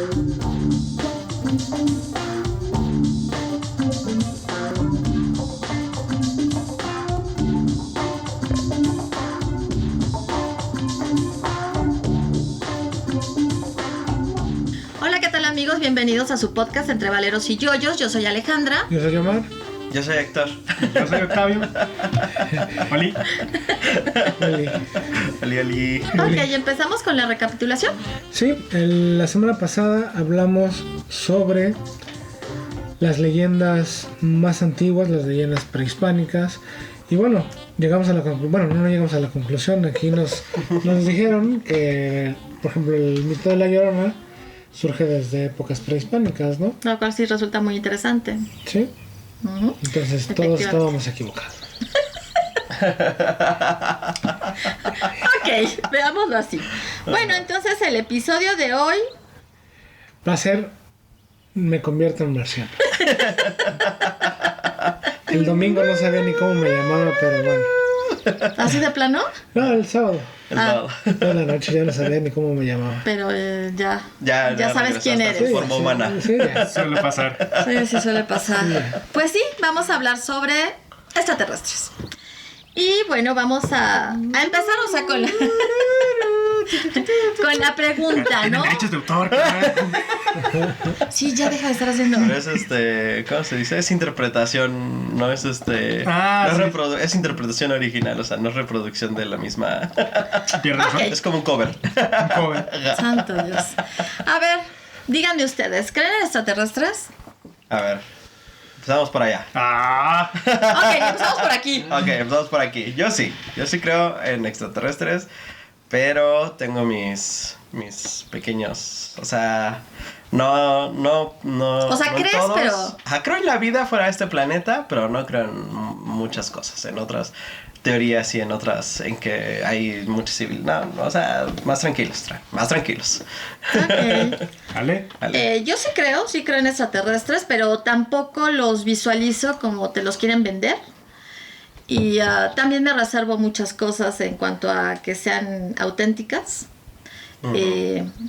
Hola, ¿qué tal amigos? Bienvenidos a su podcast Entre Valeros y Yoyos. Yo soy Alejandra. Yo soy Omar. Yo soy Héctor. Yo soy Octavio. Oli. Oli. Ok, empezamos con la recapitulación. Sí, la semana pasada hablamos sobre las leyendas más antiguas, las leyendas prehispánicas. Y bueno, llegamos a la conclusión. Bueno, no llegamos a la conclusión. Aquí nos dijeron que, por ejemplo, el mito de la Llorona surge desde épocas prehispánicas, ¿no? Lo cual sí resulta muy interesante. Sí. Uh-huh. Entonces todos estábamos equivocados. Ok, veámoslo así. Bueno, entonces el episodio de hoy Va a ser Me convierto en marciano. El domingo no sabía ni cómo me llamaba, pero bueno. ¿así de plano? No, el sábado. No. Toda la noche ya no sabía ni cómo me llamaba. Pero ya sabes regresaste quién a tu eres. forma humana. Sí, ya. Suele pasar. Sí, suele pasar. Pues sí, vamos a hablar sobre extraterrestres. Y bueno, vamos a empezar, o sea, con la pregunta, ¿no? Tienen derechos de autor, carajo. Sí, ya deja de estar haciendo. Pero es ¿cómo se dice? Es interpretación, no es no es sí. es interpretación original, o sea, no es reproducción de la misma. Tienes razón. Ok. Es como un cover. Un cover. Santo Dios. A ver, díganme ustedes, ¿creen en extraterrestres? A ver. Empezamos por allá. Ok, empezamos por aquí. Ok, empezamos por aquí. Yo sí creo en extraterrestres, pero tengo mis pequeños, o sea, no. O sea, no en ¿crees? todos. Pero- Ajá, creo en la vida fuera de este planeta, pero no creo en muchas cosas, en otras teorías y en otras en que hay mucho civil. No, o sea, más tranquilos. Ok. ¿Vale? Yo sí creo en extraterrestres, pero tampoco los visualizo como te los quieren vender. Y también me reservo muchas cosas en cuanto a que sean auténticas.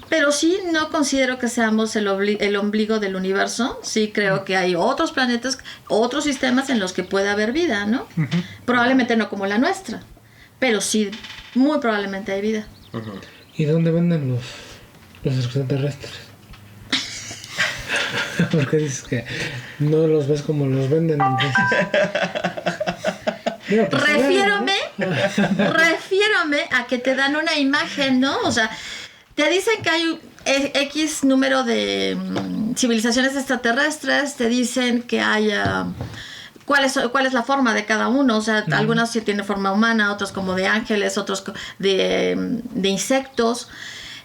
Pero sí, no considero que seamos el ombligo del universo. Sí creo que hay otros planetas, otros sistemas en los que puede haber vida, ¿no? Uh-huh. Probablemente no como la nuestra, pero sí, muy probablemente hay vida. ¿Y dónde venden los extraterrestres? Porque dices que no los ves como los venden, entonces. Digo, pues, Refiérome a que te dan una imagen, ¿no? O sea, te dicen que hay X número de civilizaciones extraterrestres, te dicen que hay cuál es la forma de cada uno, o sea, algunas sí tienen forma humana, otros como de ángeles, otros de insectos,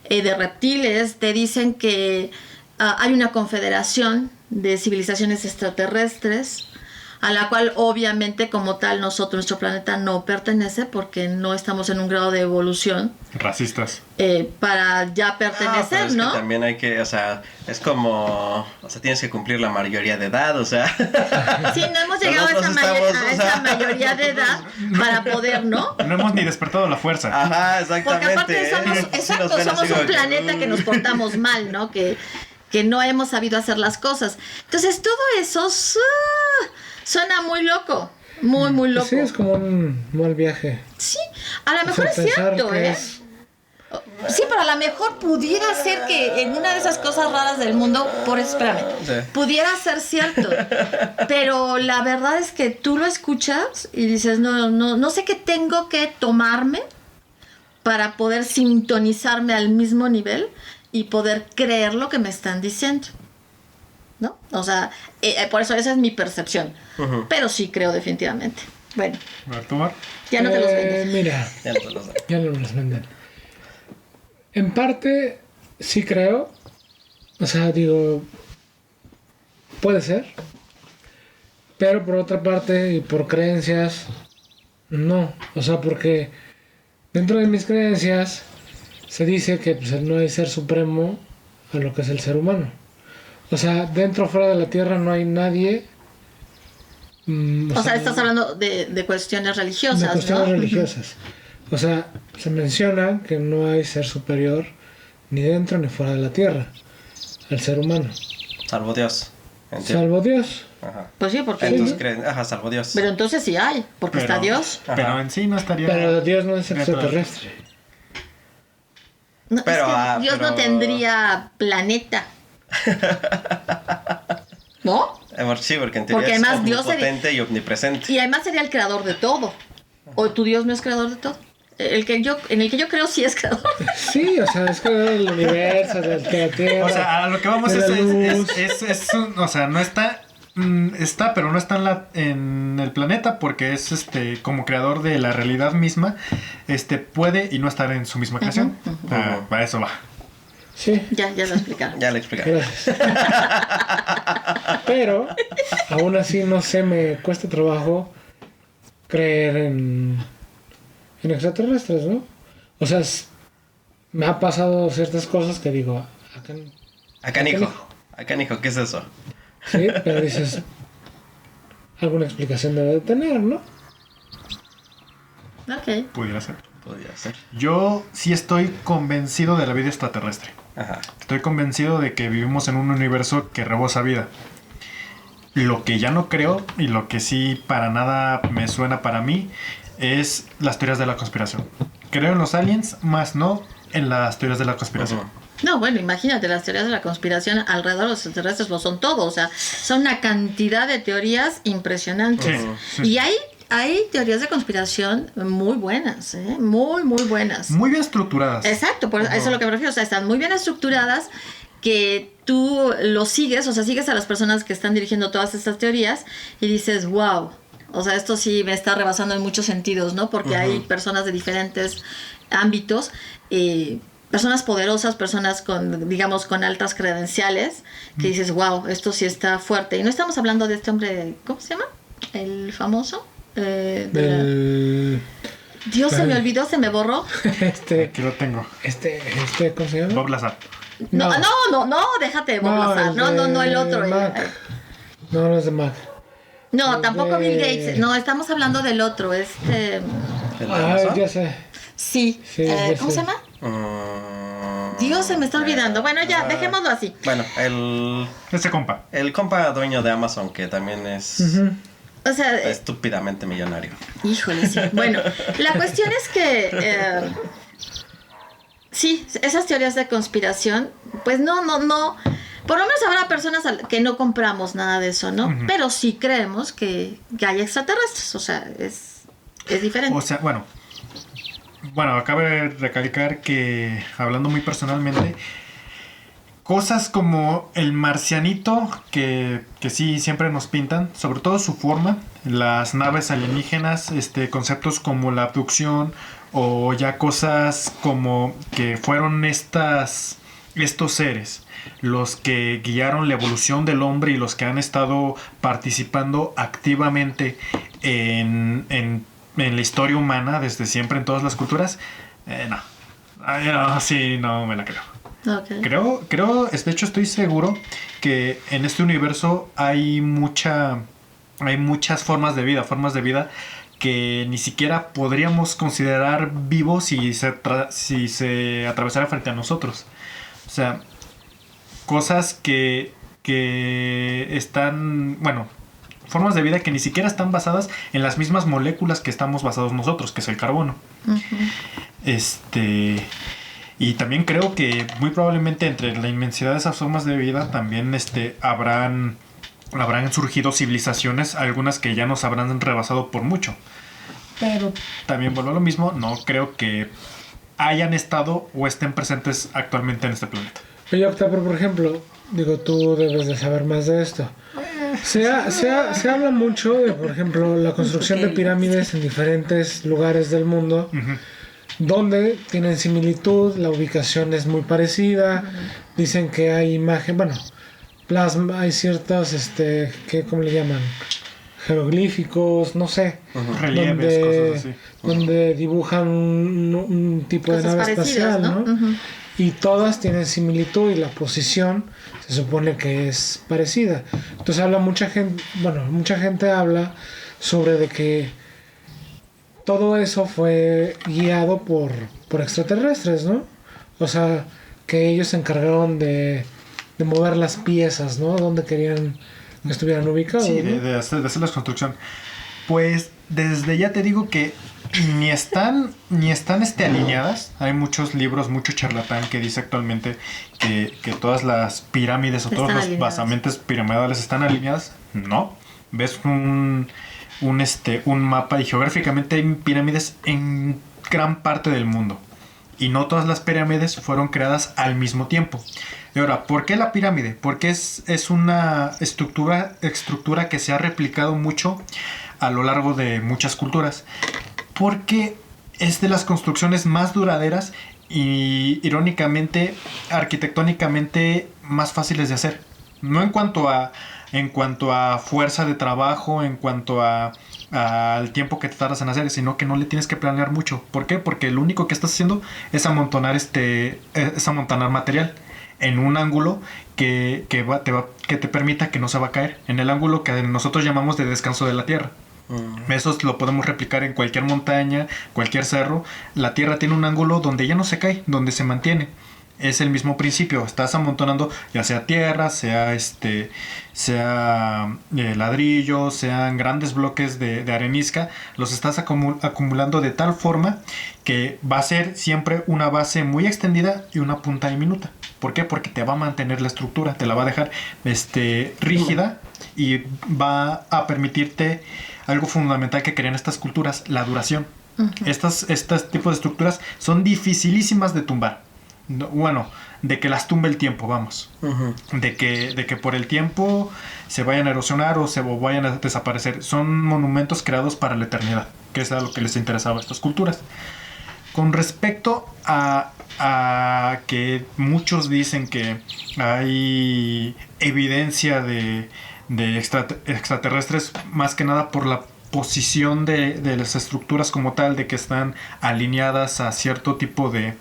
de reptiles, te dicen que hay una confederación de civilizaciones extraterrestres, a la cual obviamente como tal nuestro planeta no pertenece porque no estamos en un grado de evolución Racistas. para ya pertenecer, pero es ¿no? que también hay que, o sea, es como, o sea, tienes que cumplir la mayoría de edad, o sea. Sí, no hemos llegado a esa mayoría de edad para poder, ¿no? No hemos ni despertado la fuerza. Ajá, Porque exactamente. aparte somos un planeta que nos portamos mal, ¿no? Que no hemos sabido hacer las cosas. Entonces todo eso suena muy loco. Muy loco. Sí, es como un mal viaje. Sí, a lo mejor O sea, es pensar cierto, que ¿eh? es- Sí, pero a lo mejor pudiera ser que en una de esas cosas raras del mundo, Sí. pudiera ser cierto. Pero la verdad es que tú lo escuchas y dices, no sé qué tengo que tomarme para poder sintonizarme al mismo nivel y poder creer lo que me están diciendo, ¿no? O sea, por eso esa es mi percepción. Ujú. Pero sí creo definitivamente. Bueno, A ver, tomar. ya no te los vendes. Mira, Ya no te los doy. ya no los venden. En parte, sí creo. O sea, digo, puede ser. Pero por otra parte, y por creencias, no. O sea, porque dentro de mis creencias se dice que pues, no hay ser supremo a lo que es el ser humano. O sea, dentro o fuera de la Tierra no hay nadie. O sea, estás hablando de cuestiones religiosas, de cuestiones ¿no? religiosas. O sea, se menciona que no hay ser superior ni dentro ni fuera de la Tierra. al ser humano. Salvo Dios. Entiendo. Salvo Dios. Ajá. Pues sí, porque... Entonces creen, salvo Dios. Pero entonces sí hay, porque está Dios. Pero en sí no estaría... Pero Dios no es dentro de- extraterrestre. No, Pero, es que Dios no pero- tendría planeta. ¿No? Sí, porque en teoría Porque además es Dios sería- omnipotente y omnipresente. Y además sería el creador de todo. ¿O tu Dios no es creador de todo? En el que yo creo sí es creador. Sí, o sea, es que del universo, de la Tierra. O sea, a lo que vamos de es, la luz. o sea, no está, está, pero no está en el planeta porque es como creador de la realidad misma, puede y no estar en su misma creación. Para eso va. Sí, Ya lo explicaron. Ya le explicaron. gracias. Pero, aún así, no sé, me cuesta trabajo creer en extraterrestres, ¿no? O sea, me ha pasado ciertas cosas que digo, Acá, hijo, ¿qué es eso? sí, pero dices, alguna explicación debe de tener, ¿no? Ok. Pudiera ser. Podría ser. Yo sí estoy convencido de la vida extraterrestre. Ajá. Estoy convencido de que vivimos en un universo que rebosa vida. Lo que ya no creo y lo que sí para nada me suena para mí es las teorías de la conspiración. Creo en los aliens, más no en las teorías de la conspiración. Ujú. No, bueno, imagínate, las teorías de la conspiración alrededor de los extraterrestres lo son todo. O sea, son una cantidad de teorías impresionantes. Sí. Y hay teorías de conspiración muy buenas, ¿eh? Muy, muy buenas. Muy bien estructuradas. Exacto, por eso es a lo que me refiero. O sea, están muy bien estructuradas que tú lo sigues, o sea, sigues a las personas que están dirigiendo todas estas teorías y dices, wow, o sea, esto sí me está rebasando en muchos sentidos, ¿no? Porque hay personas de diferentes ámbitos, personas poderosas, personas con, digamos, con altas credenciales, que dices, wow, esto sí está fuerte. Y no estamos hablando de este hombre, ¿cómo se llama? El famoso. Dios, se me olvidó, se me borró. Aquí lo tengo. ¿Cómo se llama? Bob Lazar. No, déjate de Bob Lazar. No, el otro. Mac. No es de Mac. No, Es tampoco de- Bill Gates. No, estamos hablando del otro. ¿El Ah, Amazon? ya sé. Sí. Sí, ya ¿Cómo sé. se llama? Dios, se me está olvidando. Bueno, ya, dejémoslo así. Bueno, Ese compa. el compa dueño de Amazon, que también es O sea, estúpidamente millonario. híjole, sí. Bueno, la cuestión es que sí, esas teorías de conspiración, pues no. Por lo menos habrá personas que no compramos nada de eso, ¿no? Pero sí creemos que hay extraterrestres. O sea, es diferente. O sea, bueno, acabe de recalcar que, hablando muy personalmente, cosas como el marcianito, que sí siempre nos pintan, sobre todo su forma, las naves alienígenas, conceptos como la abducción, o ya cosas como que fueron estos seres los que guiaron la evolución del hombre y los que han estado participando activamente en la historia humana desde siempre en todas las culturas. No, sí, no me la creo. Okay. Creo, de hecho estoy seguro que en este universo hay muchas formas de vida que ni siquiera podríamos considerar vivos si se atravesara frente a nosotros. O sea, cosas que están, bueno, formas de vida que ni siquiera están basadas en las mismas moléculas que estamos basados nosotros, que es el carbono. Y también creo que muy probablemente entre la inmensidad de esas formas de vida también habrán surgido civilizaciones, algunas que ya nos habrán rebasado por mucho. Pero también vuelvo a lo mismo, no creo que hayan estado o estén presentes actualmente en este planeta. Oye, Octavio, por ejemplo, digo, tú debes de saber más de esto. Se habla mucho de, por ejemplo, la construcción de pirámides en diferentes lugares del mundo, donde tienen similitud, la ubicación es muy parecida, dicen que hay imagen, bueno, plasma, hay ciertos, ¿cómo le llaman? Jeroglíficos, no sé, Relieves, cosas así. donde dibujan un tipo de Cosas nave parecidas, espacial, ¿no? Ujú. Y todas tienen similitud y la posición se supone que es parecida. Entonces mucha gente habla sobre de que todo eso fue guiado por extraterrestres, ¿no? O sea, que ellos se encargaron de de mover las piezas, ¿no? Donde querían que estuvieran ubicados. Sí, ¿no? de hacer la construcción. Pues desde ya te digo que ni están alineadas. Hay muchos libros, mucho charlatán que dice actualmente que todas las pirámides o todos los basamentos piramidales están alineadas. No. Ves un mapa y geográficamente hay pirámides en gran parte del mundo. Y no todas las pirámides fueron creadas al mismo tiempo. Y ahora, ¿por qué la pirámide? Porque es una estructura que se ha replicado mucho a lo largo de muchas culturas. Porque es de las construcciones más duraderas y, irónicamente, arquitectónicamente más fáciles de hacer. No en cuanto a fuerza de trabajo, en cuanto al tiempo que te tardas en hacer, sino que no le tienes que planear mucho. ¿Por qué? Porque lo único que estás haciendo es amontonar material en un ángulo que te permita que no se va a caer, en el ángulo que nosotros llamamos de descanso de la tierra. Eso lo podemos replicar en cualquier montaña, cualquier cerro. La tierra tiene un ángulo donde ya no se cae, donde se mantiene. Es el mismo principio. Estás amontonando ya sea tierra, sea ladrillo, sean grandes bloques de arenisca. Los estás acumulando de tal forma que va a ser siempre una base muy extendida y una punta diminuta. ¿Por qué? Porque te va a mantener la estructura, te la va a dejar rígida y va a permitirte algo fundamental que querían estas culturas, la duración. Estos tipos de estructuras son dificilísimas de tumbar. Bueno, de que las tumbe el tiempo, vamos. De que por el tiempo se vayan a erosionar o vayan a desaparecer. Son monumentos creados para la eternidad, que es a lo que les interesaba a estas culturas. Con respecto a que muchos dicen que hay evidencia de extraterrestres, más que nada por la posición de las estructuras como tal, de que están alineadas a cierto tipo de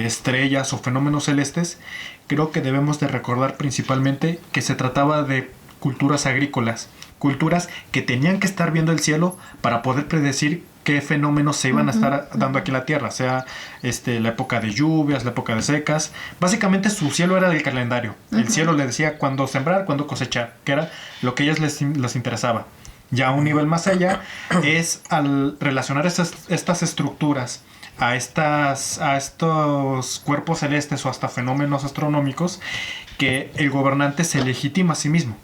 estrellas o fenómenos celestes. Creo que debemos de recordar principalmente que se trataba de culturas agrícolas, culturas que tenían que estar viendo el cielo para poder predecir qué fenómenos se iban a estar dando aquí en la Tierra, sea la época de lluvias, la época de secas. Básicamente su cielo era del calendario. El cielo le decía cuándo sembrar, cuándo cosechar, que era lo que a ellos les interesaba. Ya a un nivel más allá es al relacionar estas estructuras a estos cuerpos celestes o hasta fenómenos astronómicos, que el gobernante se legitima a sí mismo.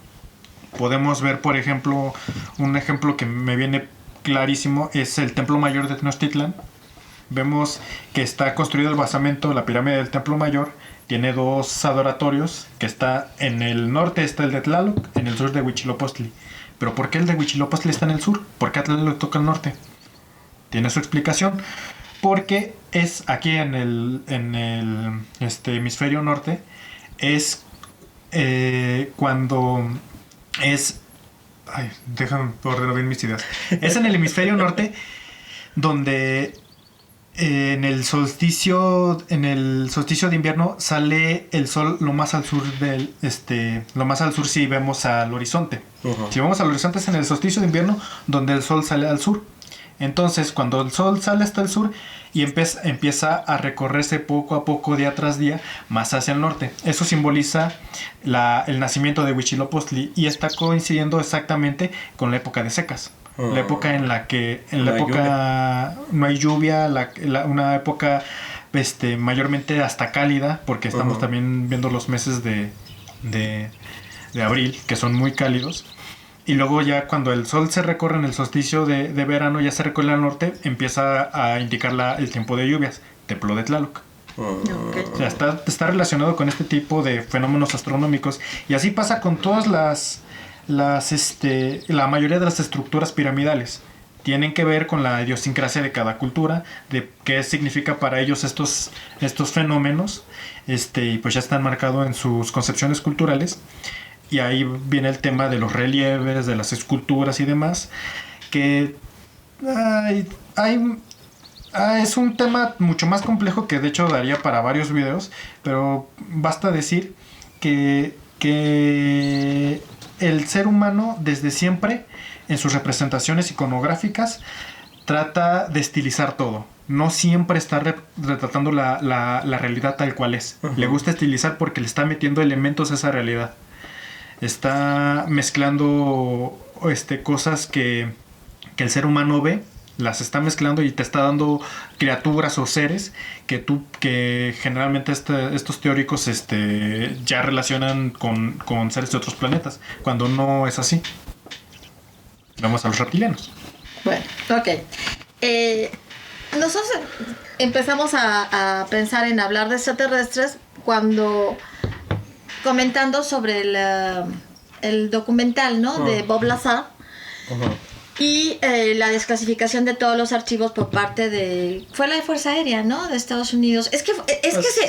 Podemos ver, por ejemplo, un ejemplo que me viene clarísimo es el Templo Mayor de Tenochtitlan. Vemos que está construido el basamento, la pirámide del Templo Mayor. Tiene dos adoratorios, que está en el norte está el de Tlaloc, en el sur de Huitzilopochtli. ¿Pero por qué el de Huitzilopochtli está en el sur? ¿Por qué a Tlaloc toca el norte? Tiene su explicación. Porque es aquí en el hemisferio norte, es cuando es... Ay, déjame ordenar bien mis ideas. Es en el hemisferio norte donde en el solsticio de invierno sale el sol lo más al sur si vemos al horizonte. Si vemos al horizonte es en el solsticio de invierno donde el sol sale al sur. Entonces, cuando el sol sale hasta el sur y empieza a recorrerse poco a poco, día tras día, más hacia el norte. Eso simboliza el nacimiento de Huitzilopochtli y está coincidiendo exactamente con la época de secas. La época en la que no hay lluvia, una época mayormente hasta cálida, porque estamos también viendo los meses de abril, que son muy cálidos. Y luego ya cuando el sol se recorre en el solsticio de verano, ya se recorre al norte, empieza a indicar el tiempo de lluvias, Templo de Tlaloc. Okay. O sea, está relacionado con este tipo de fenómenos astronómicos. Y así pasa con todas la mayoría de las estructuras piramidales. Tienen que ver con la idiosincrasia de cada cultura, de qué significa para ellos estos fenómenos, y pues ya están marcados en sus concepciones culturales. Y ahí viene el tema de los relieves, de las esculturas y demás, que es un tema mucho más complejo que de hecho daría para varios videos, pero basta decir que el ser humano desde siempre en sus representaciones iconográficas trata de estilizar todo. No siempre está retratando la realidad tal cual es. Le gusta estilizar porque le está metiendo elementos a esa realidad. Está mezclando cosas que el ser humano ve, las está mezclando y te está dando criaturas o seres que generalmente estos teóricos ya relacionan con seres de otros planetas, cuando no es así. Vamos a los reptilianos. Bueno, ok. Nosotros empezamos a pensar en hablar de extraterrestres cuando comentando sobre el documental, ¿no? De Bob Lazar. Y la desclasificación de todos los archivos por parte fue la de Fuerza Aérea, ¿no? De Estados Unidos. Es que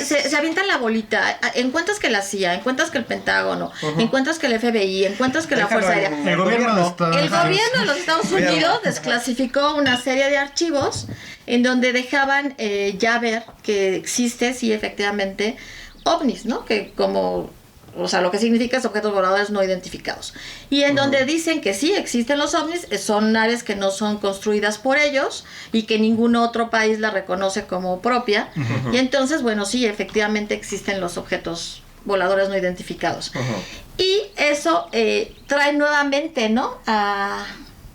se avientan la bolita. Encuentras que la CIA, encuentras que el Pentágono, encuentras que el FBI, encuentras que la Fuerza Aérea. El gobierno de los Estados Unidos desclasificó una serie de archivos en donde dejaban ya ver que existe, sí, efectivamente, ovnis, ¿no? Que como... O sea, lo que significa es objetos voladores no identificados. Y en donde dicen que sí existen los ovnis, son naves que no son construidas por ellos y que ningún otro país la reconoce como propia. Y entonces, bueno, sí, efectivamente existen los objetos voladores no identificados. Y eso trae nuevamente, ¿no?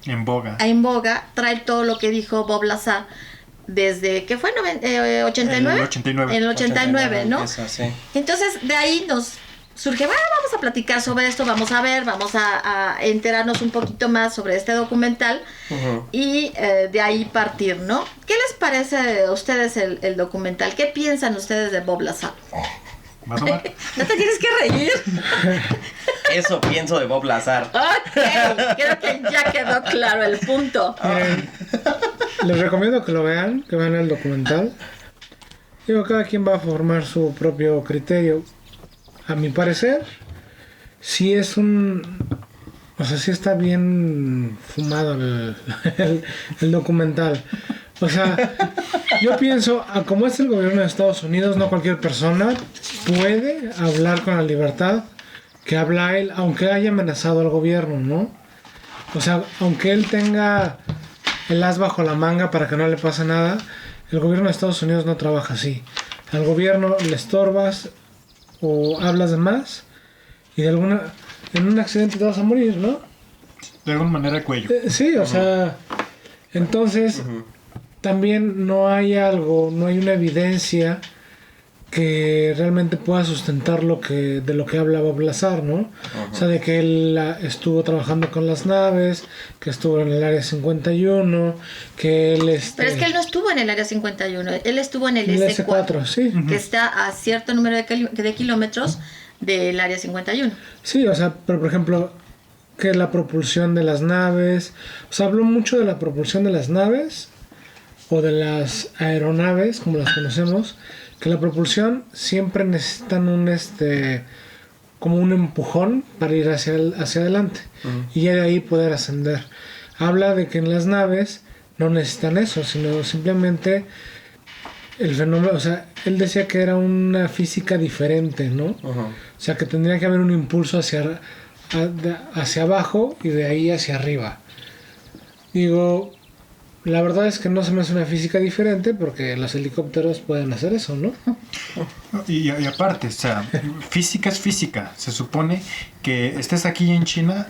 En boga. En boga, trae todo lo que dijo Bob Lazar desde, ¿qué fue? ¿89? El 89. En el 89, ¿no? Eso, sí. Entonces, de ahí nos surge, bueno, vamos a platicar sobre esto, vamos a enterarnos un poquito más sobre este documental y de ahí partir, ¿no? ¿Qué les parece a ustedes el documental? ¿Qué piensan ustedes de Bob Lazar? ¿Más o menos? No te tienes que reír. Eso pienso de Bob Lazar. Ok, creo que ya quedó claro el punto. Les recomiendo que lo vean, que vean el documental. Digo, cada quien va a formar su propio criterio. A mi parecer, sí es o sea, sí está bien fumado el documental. O sea, yo pienso, como es el gobierno de Estados Unidos, no cualquier persona puede hablar con la libertad que habla él, aunque haya amenazado al gobierno, ¿no? O sea, aunque él tenga el as bajo la manga para que no le pase nada, el gobierno de Estados Unidos no trabaja así. Al gobierno le estorbas o hablas de más y en un accidente te vas a morir, ¿no? De alguna manera el cuello. Sí, o sea, entonces también no hay una evidencia que realmente pueda sustentar de lo que habla Bob Lazar, ¿no? O sea, de que él estuvo trabajando con las naves, que estuvo en el área 51, que él Pero es que él no estuvo en el área 51, él estuvo en el S4, sí. Que está a cierto número de kilómetros del área 51. Sí, o sea, pero por ejemplo, que la propulsión de las naves, o sea, habló mucho de la propulsión de las naves o de las aeronaves, como las conocemos, que la propulsión siempre necesitan como un empujón para ir hacia adelante y ya de ahí poder ascender. Habla de que en las naves no necesitan eso, sino simplemente el fenómeno, o sea, él decía que era una física diferente, ¿no? O sea, que tendría que haber un impulso hacia abajo y de ahí hacia arriba. Digo, la verdad es que no se me hace una física diferente porque los helicópteros pueden hacer eso, ¿no? Y aparte, o sea, física es física. Se supone que estés aquí en China,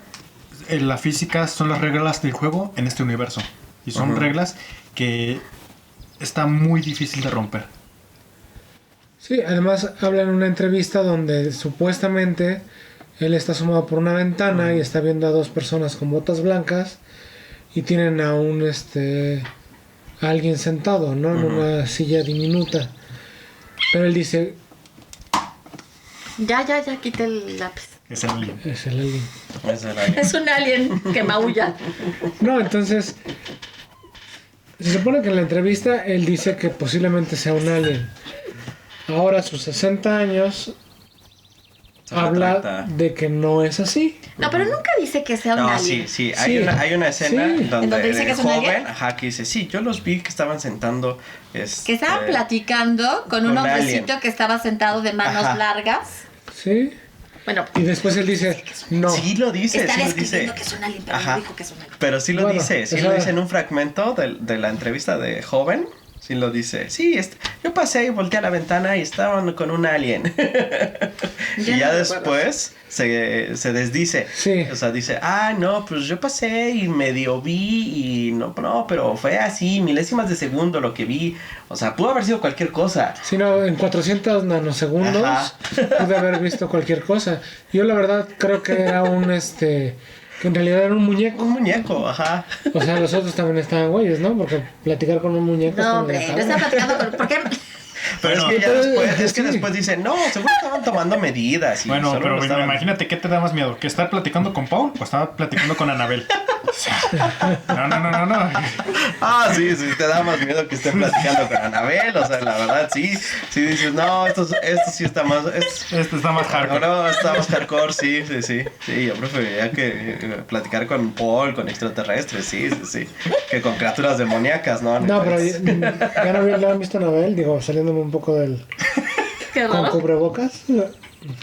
la física son las reglas del juego en este universo. Y son reglas que está muy difícil de romper. Sí, además habla en una entrevista donde supuestamente él está asomado por una ventana y está viendo a dos personas con botas blancas y tienen a a alguien sentado, ¿no? En una silla diminuta. Pero él dice... Ya, quité el lápiz. Es el alien. Es el alien. Es un alien que maulla. No, entonces... Se supone que en la entrevista él dice que posiblemente sea un alien. Ahora a sus 60 años... habla de que no es así. No, pero nunca dice que sea un alien. Sí. Hay una escena donde dice que el es un joven, alien. que dice, sí, yo los vi que estaban sentando. Que estaban platicando con un hombrecito que estaba sentado de manos largas. Sí. Bueno, Y después él dice, no. Sí lo dice, está sí lo dice. describiendo que es un alien, pero Ajá. no dijo que es un alien. Pero sí lo Bueno, dice, sí esa- lo dice en un fragmento de la entrevista de Joven. Sí lo dice. Sí, yo pasé y volteé a la ventana y estaban con un alien. Y Ya ya no me después se desdice. Sí. O sea, dice, no, pues yo pasé y medio vi y no, pero fue así, milésimas de segundo lo que vi. O sea, pudo haber sido cualquier cosa. Sino en 400 nanosegundos Ajá. pude haber visto cualquier cosa. Yo la verdad creo que era que en realidad era un muñeco. Un muñeco, ajá. O sea, los otros también estaban güeyes, ¿no? Porque platicar con un muñeco está No, muy hombre, no acabado. está platicando con... ¿Por qué? Pero Bueno, es que ya pero- después, es que sí. después dice, no, seguro estaban tomando medidas. Y Bueno, solo pero lo estaban- imagínate, ¿qué te da más miedo? ¿Que estar platicando con Paul o estar platicando con Anabel? O sea, no. Sí, te da más miedo que estén platicando con Anabel. O sea, la verdad, sí dices, no, esto sí está más. Este está más hardcore. No, está más hardcore, sí. Sí, yo preferiría que platicar con Paul, con extraterrestres, sí. Que con criaturas demoníacas, ¿no? No, pero ya no le han visto a Anabel, digo, saliéndome un poco del... Qué con raro. cubrebocas.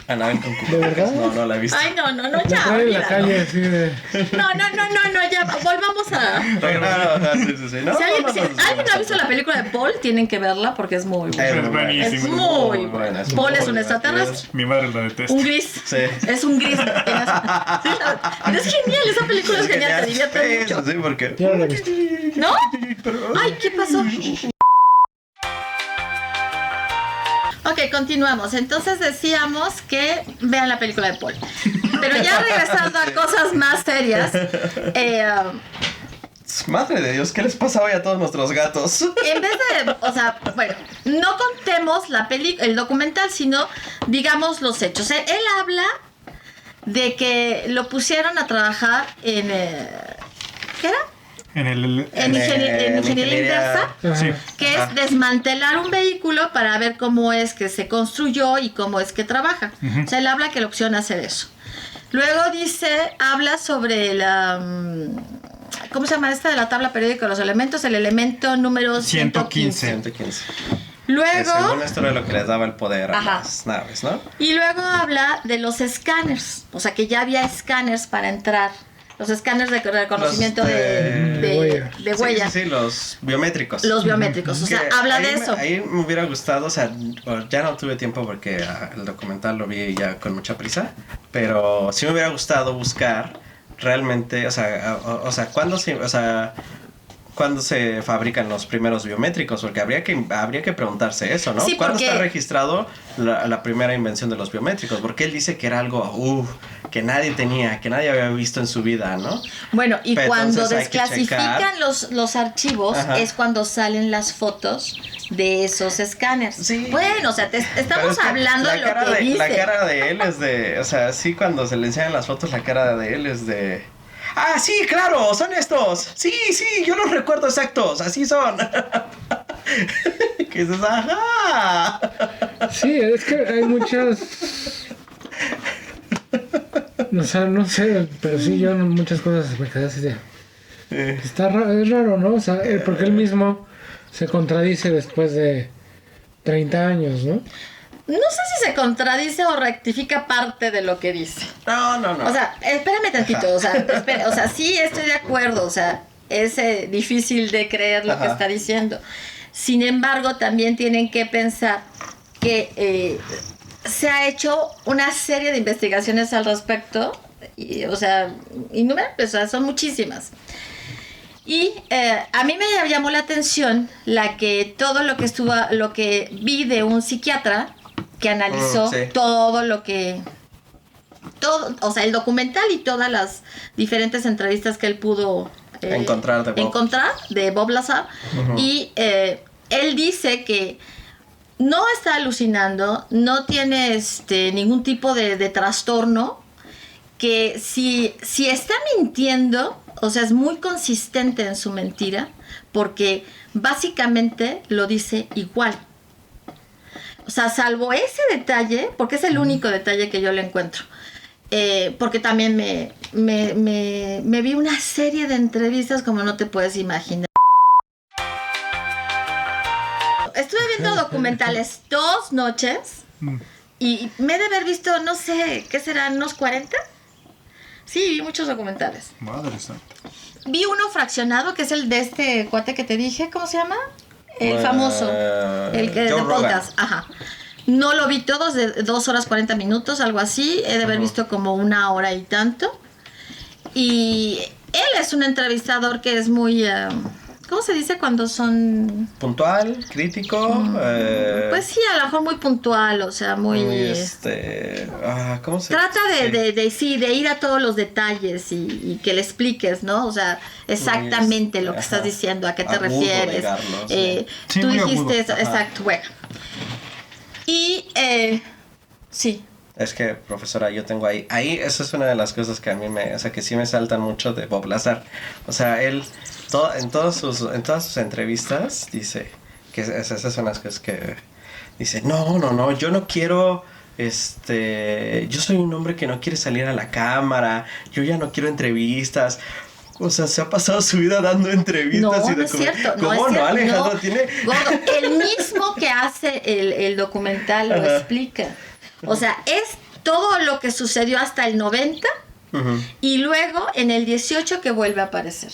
Anabel con ¿De verdad? No la he visto. Ay, no, La ya. trae en la olvídalo. calle así de... No, ya. Volvamos a... Sí. No, Si alguien no, no ha visto la película de Paul, tienen que verla porque es muy buena. Es buenísimo. Es muy buena, buena. es Paul es muy un extraterrestre. Mi madre lo detesta. Un gris. Sí. Es un gris. Pero es genial, esa película es genial, te divierte mucho. Sí, porque... Ya no la he visto. ¿No? Ay, ¿qué pasó? Ok, continuamos. Entonces decíamos que vean la película de Paul. Pero ya regresando a cosas más serias, Madre de Dios, ¿qué les pasa hoy a todos nuestros gatos? en vez de, o sea, bueno, no contemos el documental, sino digamos los hechos. Él habla de que lo pusieron a trabajar en, ¿qué era? En ingeniería inversa, Sí. que es desmantelar un vehículo para ver cómo es que se construyó y cómo es que trabaja. O sea, él habla que la opción a hacer eso. Luego habla sobre ¿cómo se llama esta de la tabla periódica de los elementos? El elemento número 115. 115. Luego, Según esto era lo que les daba el poder a Ajá. las naves, ¿no? y luego habla de los escáneres. O sea, que ya había escáneres para entrar. Los escáneres de reconocimiento Los de huella. Sí, los biométricos. Los biométricos. O sea, Que habla ahí de eso. Ahí me hubiera gustado, o sea, ya no tuve tiempo porque el documental lo vi ya con mucha prisa, pero sí me hubiera gustado buscar realmente, o sea, ¿cuándo se fabrican los primeros biométricos? Porque habría que preguntarse eso, ¿no? Sí, ¿Cuándo porque- está registrado la primera invención de los biométricos? Porque él dice que era algo que nadie tenía, que nadie había visto en su vida, ¿no? Bueno, y Pero cuando entonces hay que desclasifican checar. los archivos Ajá. es cuando salen las fotos de esos escáneres. Sí. Bueno, o sea, Pero estamos es que hablando de lo que dice. La cara de él es de... O sea, sí, cuando se le enseñan las fotos, la cara de él es de... ¡Ah, sí, claro! ¡Son estos! Sí, yo los recuerdo exactos. Así son. Que dices, ¡ajá! Sí, es que hay muchas... O sea, no sé, pero sí, yo en muchas cosas me quedé así de... Está raro, es raro, ¿no? O sea, porque él mismo se contradice después de 30 años, ¿no? No sé si se contradice o rectifica parte de lo que dice. No. O sea, espérame tantito, o sea, sí estoy de acuerdo, o sea, es difícil de creer lo que Ajá. está diciendo. Sin embargo, también tienen que pensar que se ha hecho una serie de investigaciones al respecto, o sea, innumerables, o sea, son muchísimas. Y a mí me llamó la atención todo lo que vi de un psiquiatra que analizó sí. todo, o sea, el documental y todas las diferentes entrevistas que él pudo Encontrar de Bob Lazar. Ujú. Y él dice que no está alucinando, no tiene ningún tipo de trastorno, que si está mintiendo, o sea, es muy consistente en su mentira, porque básicamente lo dice igual. O sea, salvo ese detalle, porque es el único detalle que yo le encuentro. Porque también me vi una serie de entrevistas como no te puedes imaginar. Estuve viendo documentales 2 noches Y me he de haber visto, no sé, ¿qué serán? ¿Unos 40? Sí, vi muchos documentales. Madre santa. Vi uno fraccionado, que es el de este cuate que te dije, ¿cómo se llama? El famoso, el que de Joe Rogan. podcast. Ajá. No lo vi todos, de 2 horas 40 minutos, algo así. He de haber visto como 1 hora y tanto. Y él es un entrevistador que es muy... ¿cómo se dice cuando son...? Puntual, crítico. Pues sí, a lo mejor muy puntual, o sea, muy... ¿Cómo se Trata dice? de ir a todos los detalles y que le expliques, ¿no? O sea, exactamente lo que estás diciendo, a qué te Agudo, refieres. Carlos, sí. Sí, Tú muy dijiste agudo. eso, exacto, bueno. Y, sí, Es que, profesora, yo tengo ahí, eso es una de las cosas que a mí que sí me saltan mucho de Bob Lazar. O sea, él, en todas sus entrevistas, dice que esas son las cosas que dice, no, yo no quiero, yo soy un hombre que no quiere salir a la cámara, yo ya no quiero entrevistas. O sea, se ha pasado su vida dando entrevistas no, y no es cierto. ¿Cómo es no, cierto, Alejandro? no. Tiene... Gordo, el mismo que hace el documental lo Ajá. explica. O sea, es todo lo que sucedió hasta el 90 Ujú. y luego en el 18 que vuelve a aparecer.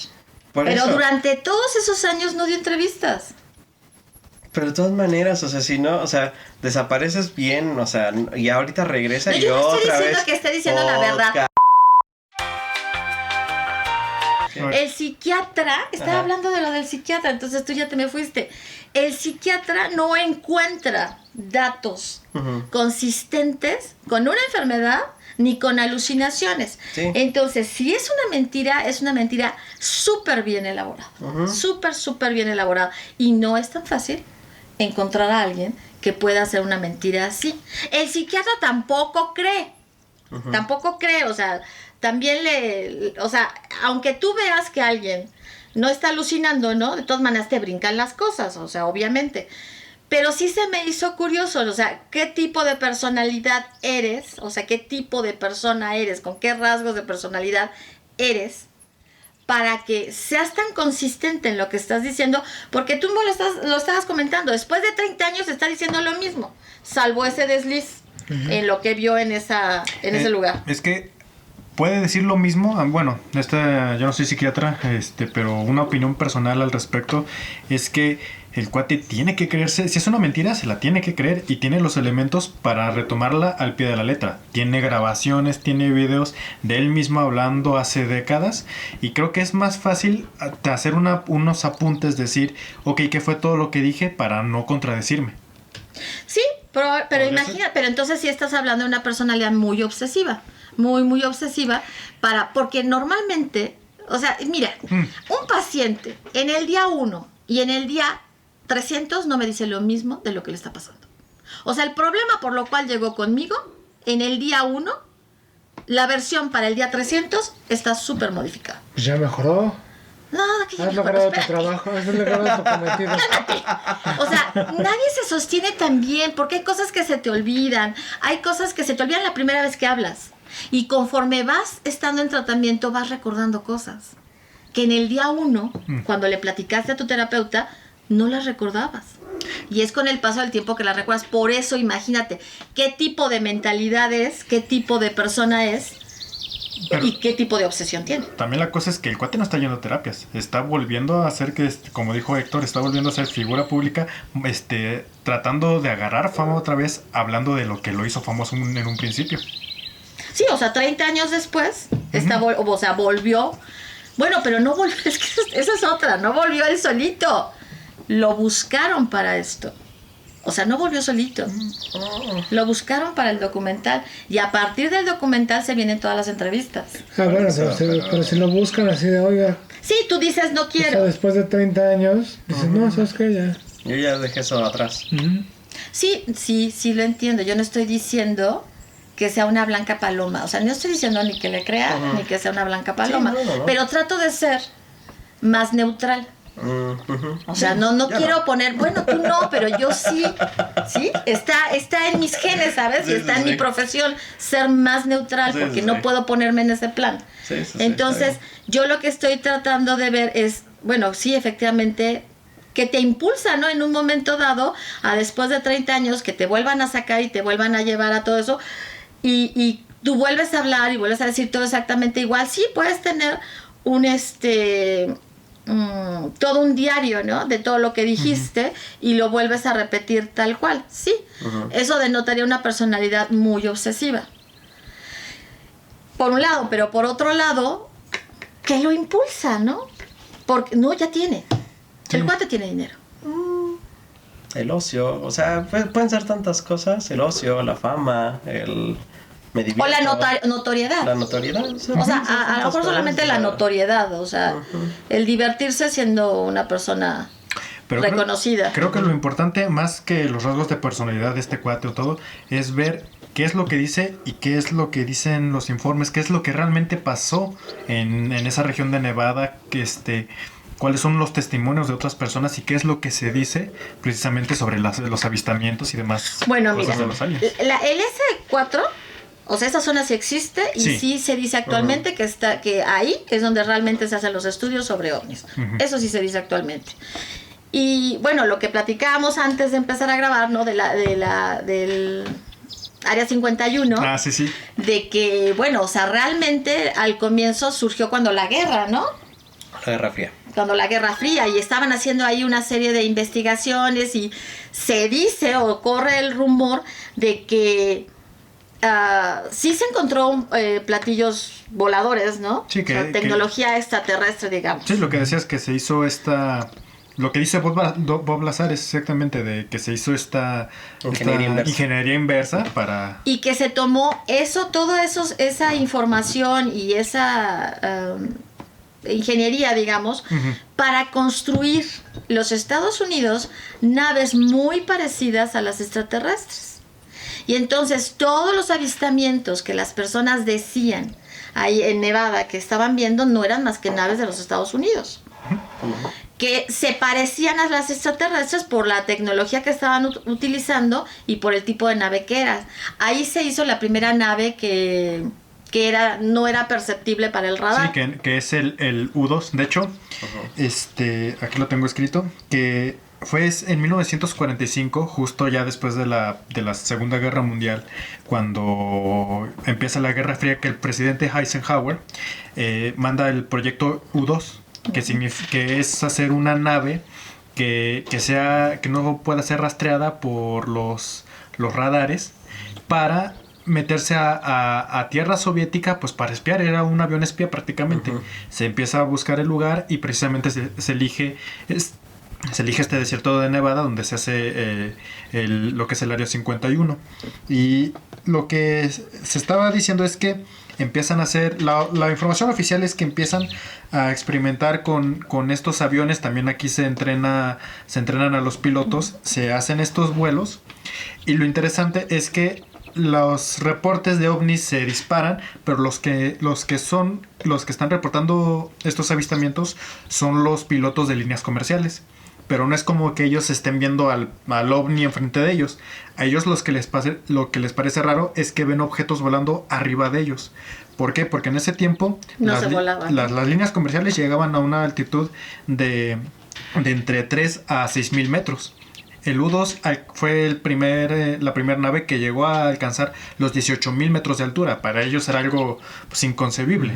Por Pero eso. durante todos esos años no dio entrevistas. Pero de todas maneras, o sea, si no, o sea, desapareces bien, o sea, y ahorita regresa No, y yo no estoy otra diciendo vez. que esté diciendo la verdad. El psiquiatra, estaba Ajá. hablando de lo del psiquiatra, entonces tú ya te me fuiste. El psiquiatra no encuentra datos Ujú. consistentes con una enfermedad ni con alucinaciones. Sí. Entonces, si es una mentira súper bien elaborada. Ujú. Súper bien elaborada. Y no es tan fácil encontrar a alguien que pueda hacer una mentira así. El psiquiatra tampoco cree. Tampoco cree, o sea, también o sea, aunque tú veas que alguien no está alucinando, ¿no? De todas maneras te brincan las cosas, o sea, obviamente. Pero sí se me hizo curioso, o sea, ¿qué tipo de personalidad eres? O sea, ¿qué tipo de persona eres? ¿Con qué rasgos de personalidad eres? Para que seas tan consistente en lo que estás diciendo, porque tú lo estabas comentando, después de 30 años está diciendo lo mismo, salvo ese desliz en lo que vio en ese lugar. Es que puede decir lo mismo. Bueno, yo no soy psiquiatra, pero una opinión personal al respecto es que el cuate tiene que creerse, si es una mentira, se la tiene que creer y tiene los elementos para retomarla al pie de la letra. Tiene grabaciones, tiene videos de él mismo hablando hace décadas y creo que es más fácil hacer unos apuntes, decir, ok, ¿qué fue todo lo que dije para no contradecirme? Sí, pero imagina, pero entonces sí estás hablando de una personalidad muy obsesiva, muy obsesiva, porque normalmente, o sea, mira, un paciente en el día 1 y en el día 300 no me dice lo mismo de lo que le está pasando. O sea, el problema por lo cual llegó conmigo, en el día 1, la versión para el día 300 está súper modificada. Pues ya mejoró. No, que ya Has mejoró, logrado tu espérate. trabajo, has logrado tu cometido. O sea, nadie se sostiene tan bien porque hay cosas que se te olvidan. Hay cosas que se te olvidan la primera vez que hablas. Y conforme vas estando en tratamiento, vas recordando cosas que en el día 1, cuando le platicaste a tu terapeuta, no las recordabas. Y es con el paso del tiempo que las recuerdas. Por eso, imagínate qué tipo de mentalidad es, qué tipo de persona es. Pero ¿y qué tipo de obsesión tiene? también la cosa es que el cuate no está yendo a terapias. Está volviendo a ser como dijo Héctor, está volviendo a ser figura pública, tratando de agarrar fama otra vez, hablando de lo que lo hizo famoso en un principio. Sí, o sea, 30 años después, volvió. Bueno, pero no volvió, es que esa es otra, no volvió él solito. Lo buscaron para esto. O sea, no volvió solito. Lo buscaron para el documental. Y a partir del documental se vienen todas las entrevistas. Ah, bueno, pero si lo buscan así de, oiga, Sí, tú dices, no o sea, quiero. después de 30 años, dices, no, ¿sabes qué? Ya. Yo ya dejé eso atrás. Sí, lo entiendo. Yo no estoy diciendo que sea una blanca paloma. O sea, no estoy diciendo ni que le crea, ni que sea una blanca paloma. Sí, no. Pero trato de ser más neutral. O sea, no Ya quiero no. poner, bueno, tú no, pero yo sí, está en mis genes, ¿sabes? Sí, Y está sí, en mi sí. profesión ser más neutral, Sí, porque sí, no sí. puedo ponerme en ese plan. Sí, Entonces, está yo lo que estoy tratando de ver es, bueno, sí, efectivamente, que te impulsa, ¿no? En un momento dado, a después de 30 años, que te vuelvan a sacar y te vuelvan a llevar a todo eso, y tú vuelves a hablar y vuelves a decir todo exactamente igual. Sí, puedes tener todo un diario, ¿no? De todo lo que dijiste y lo vuelves a repetir tal cual. Sí, eso denotaría una personalidad muy obsesiva. Por un lado, pero por otro lado, ¿qué lo impulsa, no? Porque no, ya tiene. Sí. El cuate tiene dinero. El ocio, o sea, pueden ser tantas cosas. El ocio, la fama, el... me divierto. O la notoriedad. La notoriedad. O sea, O sea, pueden ser a lo tantas mejor solamente cosas, la notoriedad, o sea, el divertirse siendo una persona Pero reconocida. Creo que lo importante, más que los rasgos de personalidad de este cuate o todo, es ver qué es lo que dice y qué es lo que dicen los informes, qué es lo que realmente pasó en esa región de Nevada, cuáles son los testimonios de otras personas y qué es lo que se dice precisamente sobre los avistamientos y demás Bueno, cosas mira, de los aliens. el S4, o sea, esa zona sí existe y sí se dice actualmente que ahí es donde realmente se hacen los estudios sobre ovnis. Eso sí se dice actualmente. Y bueno, lo que platicábamos antes de empezar a grabar, ¿no? Del Área 51. Ah, sí. De que, bueno, o sea, realmente al comienzo surgió cuando la guerra, ¿no? La Guerra Fría. Cuando la Guerra Fría, y estaban haciendo ahí una serie de investigaciones y se dice o corre el rumor de que sí se encontró platillos voladores, ¿no? Sí, o sea, tecnología extraterrestre, digamos. Sí, lo que decías que se hizo lo que dice Bob Lazar es exactamente de que se hizo esta ingeniería inversa para... Y que se tomó esa información y esa ingeniería, digamos, para construir los Estados Unidos naves muy parecidas a las extraterrestres. Y entonces todos los avistamientos que las personas decían ahí en Nevada que estaban viendo no eran más que naves de los Estados Unidos. Que se parecían a las extraterrestres por la tecnología que estaban utilizando y por el tipo de nave que era. Ahí se hizo la primera nave que no era perceptible para el radar. Sí, que es el U-2. De hecho, aquí lo tengo escrito, que fue en 1945, justo ya después de la Segunda Guerra Mundial, cuando empieza la Guerra Fría, que el presidente Eisenhower manda el proyecto U-2, que es hacer una nave que no pueda ser rastreada por los radares para meterse a tierra soviética, pues para espiar. Era un avión espía prácticamente. Se empieza a buscar el lugar y precisamente se elige este desierto de Nevada, donde se hace lo que es el Área 51. Y lo que se estaba diciendo es que empiezan a hacer, la información oficial es que empiezan a experimentar con estos aviones. También aquí se entrenan a los pilotos, se hacen estos vuelos, y lo interesante es que los reportes de ovnis se disparan, pero los que están reportando estos avistamientos son los pilotos de líneas comerciales. Pero no es como que ellos estén viendo al ovni enfrente de ellos. A ellos lo que les parece raro es que ven objetos volando arriba de ellos. ¿Por qué? Porque en ese tiempo las líneas comerciales llegaban a una altitud de entre 3 a 6,000 metros. El U-2 fue la primera nave que llegó a alcanzar los 18,000 metros de altura. Para ellos era algo pues inconcebible.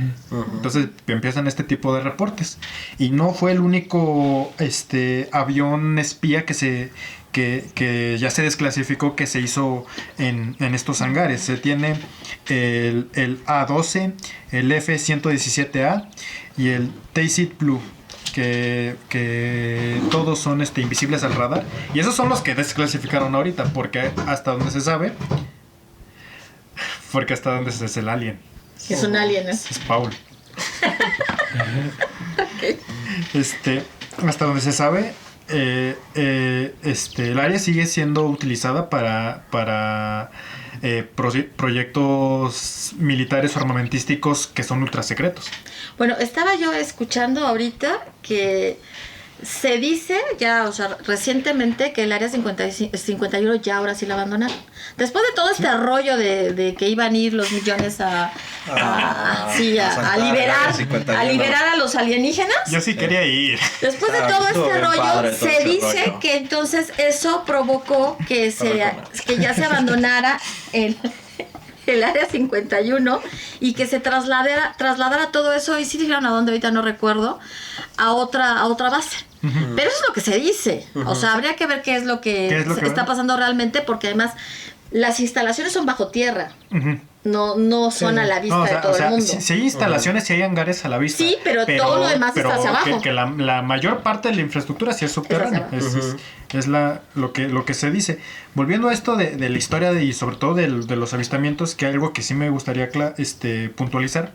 Entonces empiezan este tipo de reportes. Y no fue el único avión espía que ya se desclasificó, que se hizo en estos hangares. Se tiene el A-12, el F-117A y el Taizid Blue, que todos son invisibles al radar. Y esos son los que desclasificaron ahorita, porque hasta donde se sabe, es el alien. Es un alien, ¿no? Es Paul. Hasta donde se sabe, el área sigue siendo utilizada para proyectos militares o armamentísticos que son ultra secretos. Bueno, estaba yo escuchando ahorita que se dice ya, o sea, recientemente, que el Área 51 ya ahora sí la abandonaron. Después de todo este rollo de que iban a ir los millones a Sí, a saltar liberar, el 51. a liberar a los alienígenas. Yo sí quería ir. Después de Ah, todo estuvo este bien rollo, padre todo se ese dice rollo. que entonces eso provocó que que ya se abandonara el área 51 y que se trasladara todo eso, y sí dijeron a dónde, ahorita no recuerdo, a otra base. Pero eso es lo que se dice. O sea, habría que ver qué es lo que está pasando realmente, porque además las instalaciones son bajo tierra. Ujú. No son a la vista de todo el mundo. Si hay instalaciones, si hay hangares a la vista. Sí, pero todo lo demás está hacia abajo. Que la mayor parte de la infraestructura sí es subterránea. Es lo que se dice. Volviendo a esto de la historia y sobre todo de los avistamientos, que algo que sí me gustaría puntualizar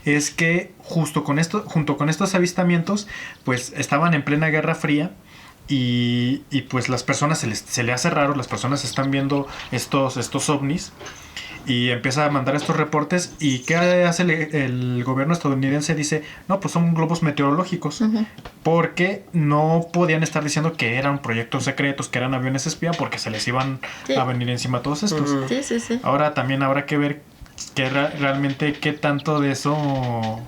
es que junto con estos avistamientos, pues estaban en plena Guerra Fría. Y pues las personas se le hace raro, las personas están viendo estos ovnis y empieza a mandar estos reportes. ¿Y qué hace el gobierno estadounidense? Dice, no, pues son globos meteorológicos. Porque no podían estar diciendo que eran proyectos secretos, que eran aviones espía, porque se les iban a venir encima todos estos. Sí. Ahora también habrá que ver realmente qué tanto de eso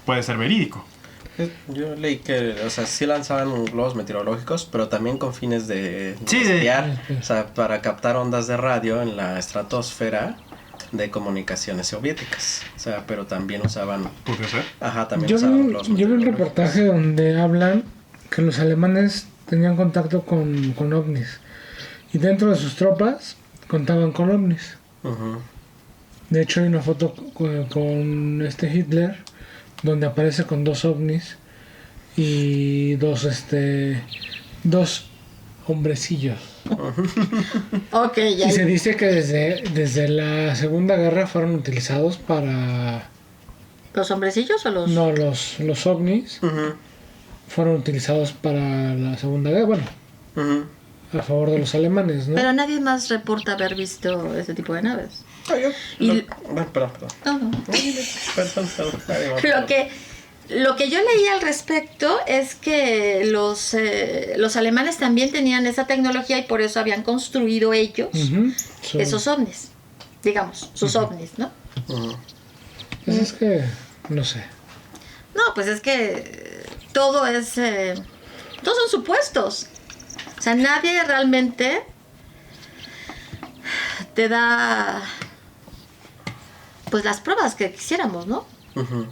puede ser verídico. Yo leí que, o sea, sí lanzaban globos meteorológicos, pero también con fines de Sí, espiar, o sea, para captar ondas de radio en la estratosfera de comunicaciones soviéticas. O sea, pero también usaban... ¿Puede ser? Ajá, también Yo usaban globos vi un meteorológicos. reportaje donde hablan que los alemanes tenían contacto con ovnis. Y dentro de sus tropas contaban con ovnis. Ujú. De hecho hay una foto con Hitler donde aparece con 2 ovnis y dos hombrecillos. Ok, ya. Y se dice que desde la Segunda Guerra fueron utilizados para... ¿Los hombrecillos o los...? No, los ovnis Ujú. fueron utilizados para la Segunda Guerra, bueno, Ujú. a favor de los alemanes, ¿no? Pero nadie más reporta haber visto ese tipo de naves. Bueno, perdón. No. Perdón. Nadie más. Lo que yo leí al respecto es que los alemanes también tenían esa tecnología y por eso habían construido ellos Ujú. esos ovnis, digamos, sus ovnis, ¿no? Ujú. Pues es que, no sé. No, pues es que todos son supuestos. O sea, nadie realmente te da pues las pruebas que quisiéramos, ¿no? Ujú.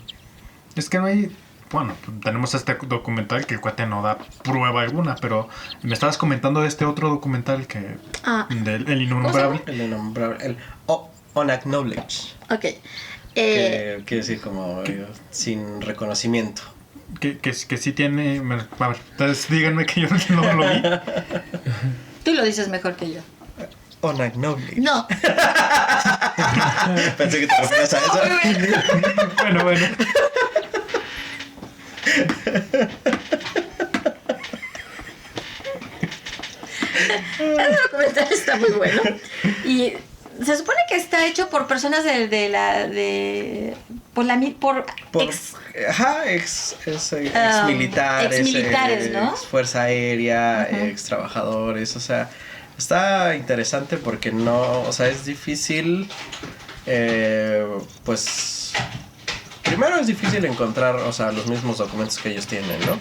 Es que no hay... Bueno, tenemos este documental que el cuate no da prueba alguna, pero me estabas comentando de este otro documental que... del El Innombrable. El innombrable, el unacknowledged. Ok. Que quiere decir como sin reconocimiento. Que sí tiene... A ver, entonces díganme que yo no lo vi. Tú lo dices mejor que yo. Unacknowledged. No. Pensé que te referías a eso. Bueno. Ese documental está muy bueno. Y se supone que está hecho por personas por ex militares, exmilitares, ¿no? ex fuerza aérea, ex trabajadores, o sea, está interesante porque o sea, es difícil, pues, primero es difícil encontrar, o sea, los mismos documentos que ellos tienen, ¿no?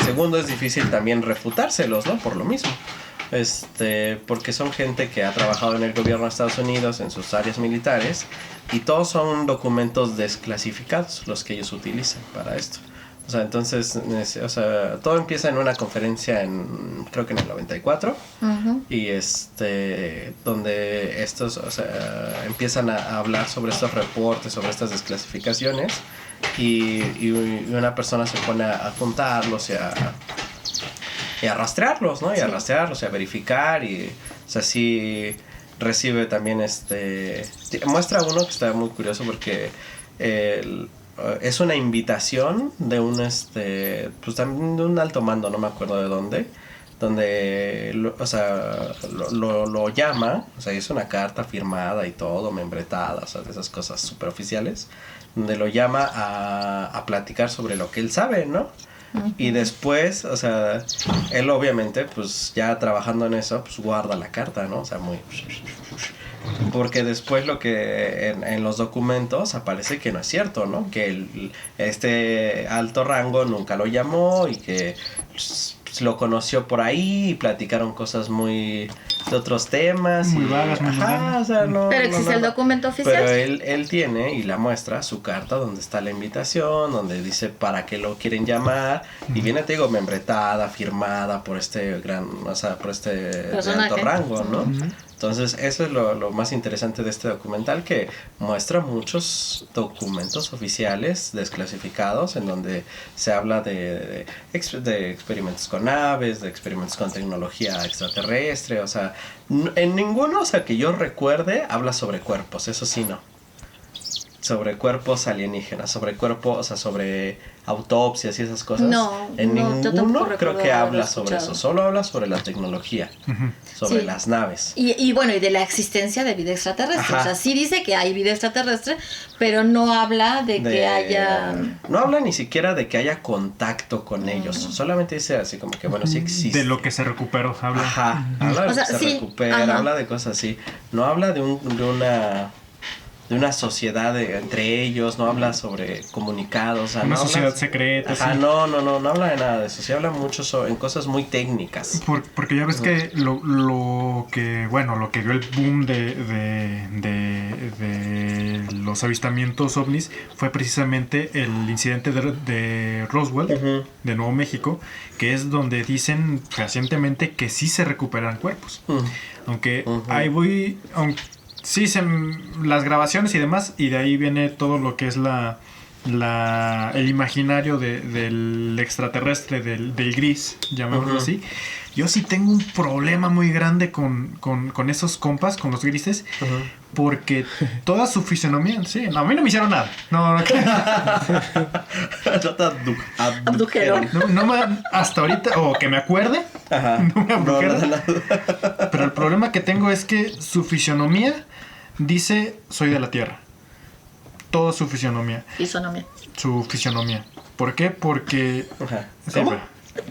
Segundo, es difícil también refutárselos, ¿no? Por lo mismo. Porque son gente que ha trabajado en el gobierno de Estados Unidos en sus áreas militares y todos son documentos desclasificados los que ellos utilizan para esto. O sea, entonces, todo empieza en una conferencia creo que en el 94 y donde estos, o sea, empiezan a hablar sobre estos reportes, sobre estas desclasificaciones y una persona se pone a contarlos y a rastrearlos, ¿no? Y a rastrearlos y a verificar y, o sea, sí recibe también muestra uno que está muy curioso porque es una invitación de pues también de un alto mando, no me acuerdo de dónde, donde lo llama, o sea, es una carta firmada y todo, membretada, o sea, de esas cosas súper oficiales, donde lo llama a platicar sobre lo que él sabe, ¿no? Y después, o sea, él obviamente, pues ya trabajando en eso, pues guarda la carta, ¿no? O sea, muy... Porque después lo que en los documentos aparece que no es cierto, ¿no? Que este alto rango nunca lo llamó y que lo conoció por ahí y platicaron cosas muy de otros temas. Muy y, vagas, muy o sea, no, Pero no, existe no, el no. documento oficial. Pero él tiene y la muestra su carta donde está la invitación, donde dice para qué lo quieren llamar y viene, te digo, membretada, firmada por este por este de Personaje. alto rango, ¿no? Entonces eso es lo más interesante de este documental, que muestra muchos documentos oficiales desclasificados en donde se habla de experimentos con aves, de experimentos con tecnología extraterrestre, o sea, en ninguno, o sea, que yo recuerde, habla sobre cuerpos, eso sí no. Sobre cuerpos alienígenas, sobre cuerpos, o sea, sobre autopsias y esas cosas. No, en no, yo tampoco ninguno creo recuerdo que haber habla sobre escuchado. eso, solo habla sobre la tecnología, sobre Sí. las naves. Y bueno, y de la existencia de vida extraterrestre. Ajá. O sea, sí dice que hay vida extraterrestre, pero no habla de que haya... No habla ni siquiera de que haya contacto con ellos, solamente dice así como que, bueno, sí existe. De lo que se recuperó, habla. Ajá, habla de O sea, que se sí, recupera, ajá. habla de cosas así. No habla de una sociedad entre ellos, no habla sobre comunicados, o sea, Una no habla- sociedad secreta, Ajá, sí. no habla de nada de eso, sí habla mucho en cosas muy técnicas. Porque ya ves que lo que dio el boom de los avistamientos ovnis fue precisamente el incidente de Roswell, Ujú. de Nuevo México, que es donde dicen fehacientemente que sí se recuperan cuerpos. Aunque Ujú. ahí voy, sí, las grabaciones y demás, y de ahí viene todo lo que es el imaginario del extraterrestre, del gris, llamémoslo Ujú. así. Yo sí tengo un problema muy grande con esos compas, con los grises, porque toda su fisonomía, sí, no, a mí no me hicieron nada. No, No te Abdujeron. hasta ahorita, o que me acuerde, Ajá. no me abdujeron. No. Pero el problema que tengo es que su fisionomía dice soy de la Tierra. Toda su fisionomía. Fisonomía. Su fisionomía. ¿Por qué? Porque... Ajá. Sí, ¿Cómo? pero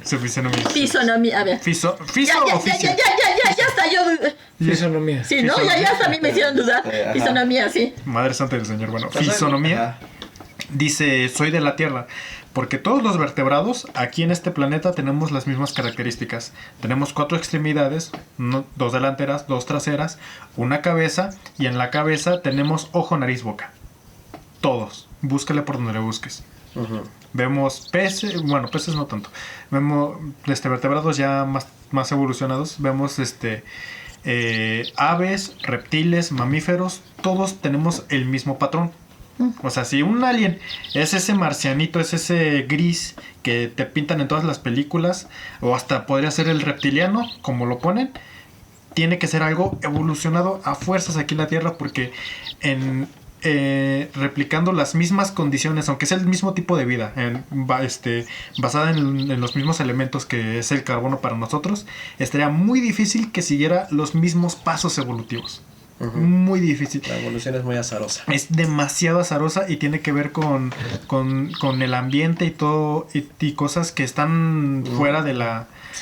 su fisionomía. Fisonomía, a ver. ¿Fiso Ya o fisio? está yo. Fisonomía. Sí, ¿no? Ya hasta a mí me hicieron dudar. Ajá. Fisonomía, sí. Madre santa del Señor. Bueno, Entonces, fisonomía ajá. dice soy de la Tierra. Porque todos los vertebrados aquí en este planeta tenemos las mismas características. Tenemos 4 extremidades, 2 delanteras, 2 traseras, una cabeza, y en la cabeza tenemos ojo, nariz, boca. Todos. Búscale por donde le busques. Ujú. Vemos peces, bueno, peces no tanto. Vemos vertebrados ya más evolucionados. Vemos aves, reptiles, mamíferos. Todos tenemos el mismo patrón. O sea, si un alien es ese marcianito, es ese gris que te pintan en todas las películas, o hasta podría ser el reptiliano, como lo ponen, tiene que ser algo evolucionado a fuerzas aquí en la Tierra, porque replicando las mismas condiciones, aunque sea el mismo tipo de vida, basada en los mismos elementos que es el carbono para nosotros, estaría muy difícil que siguiera los mismos pasos evolutivos. Ujú. Muy difícil. La evolución es muy azarosa. Es demasiado azarosa y tiene que ver con el ambiente y todo, y cosas que están fuera de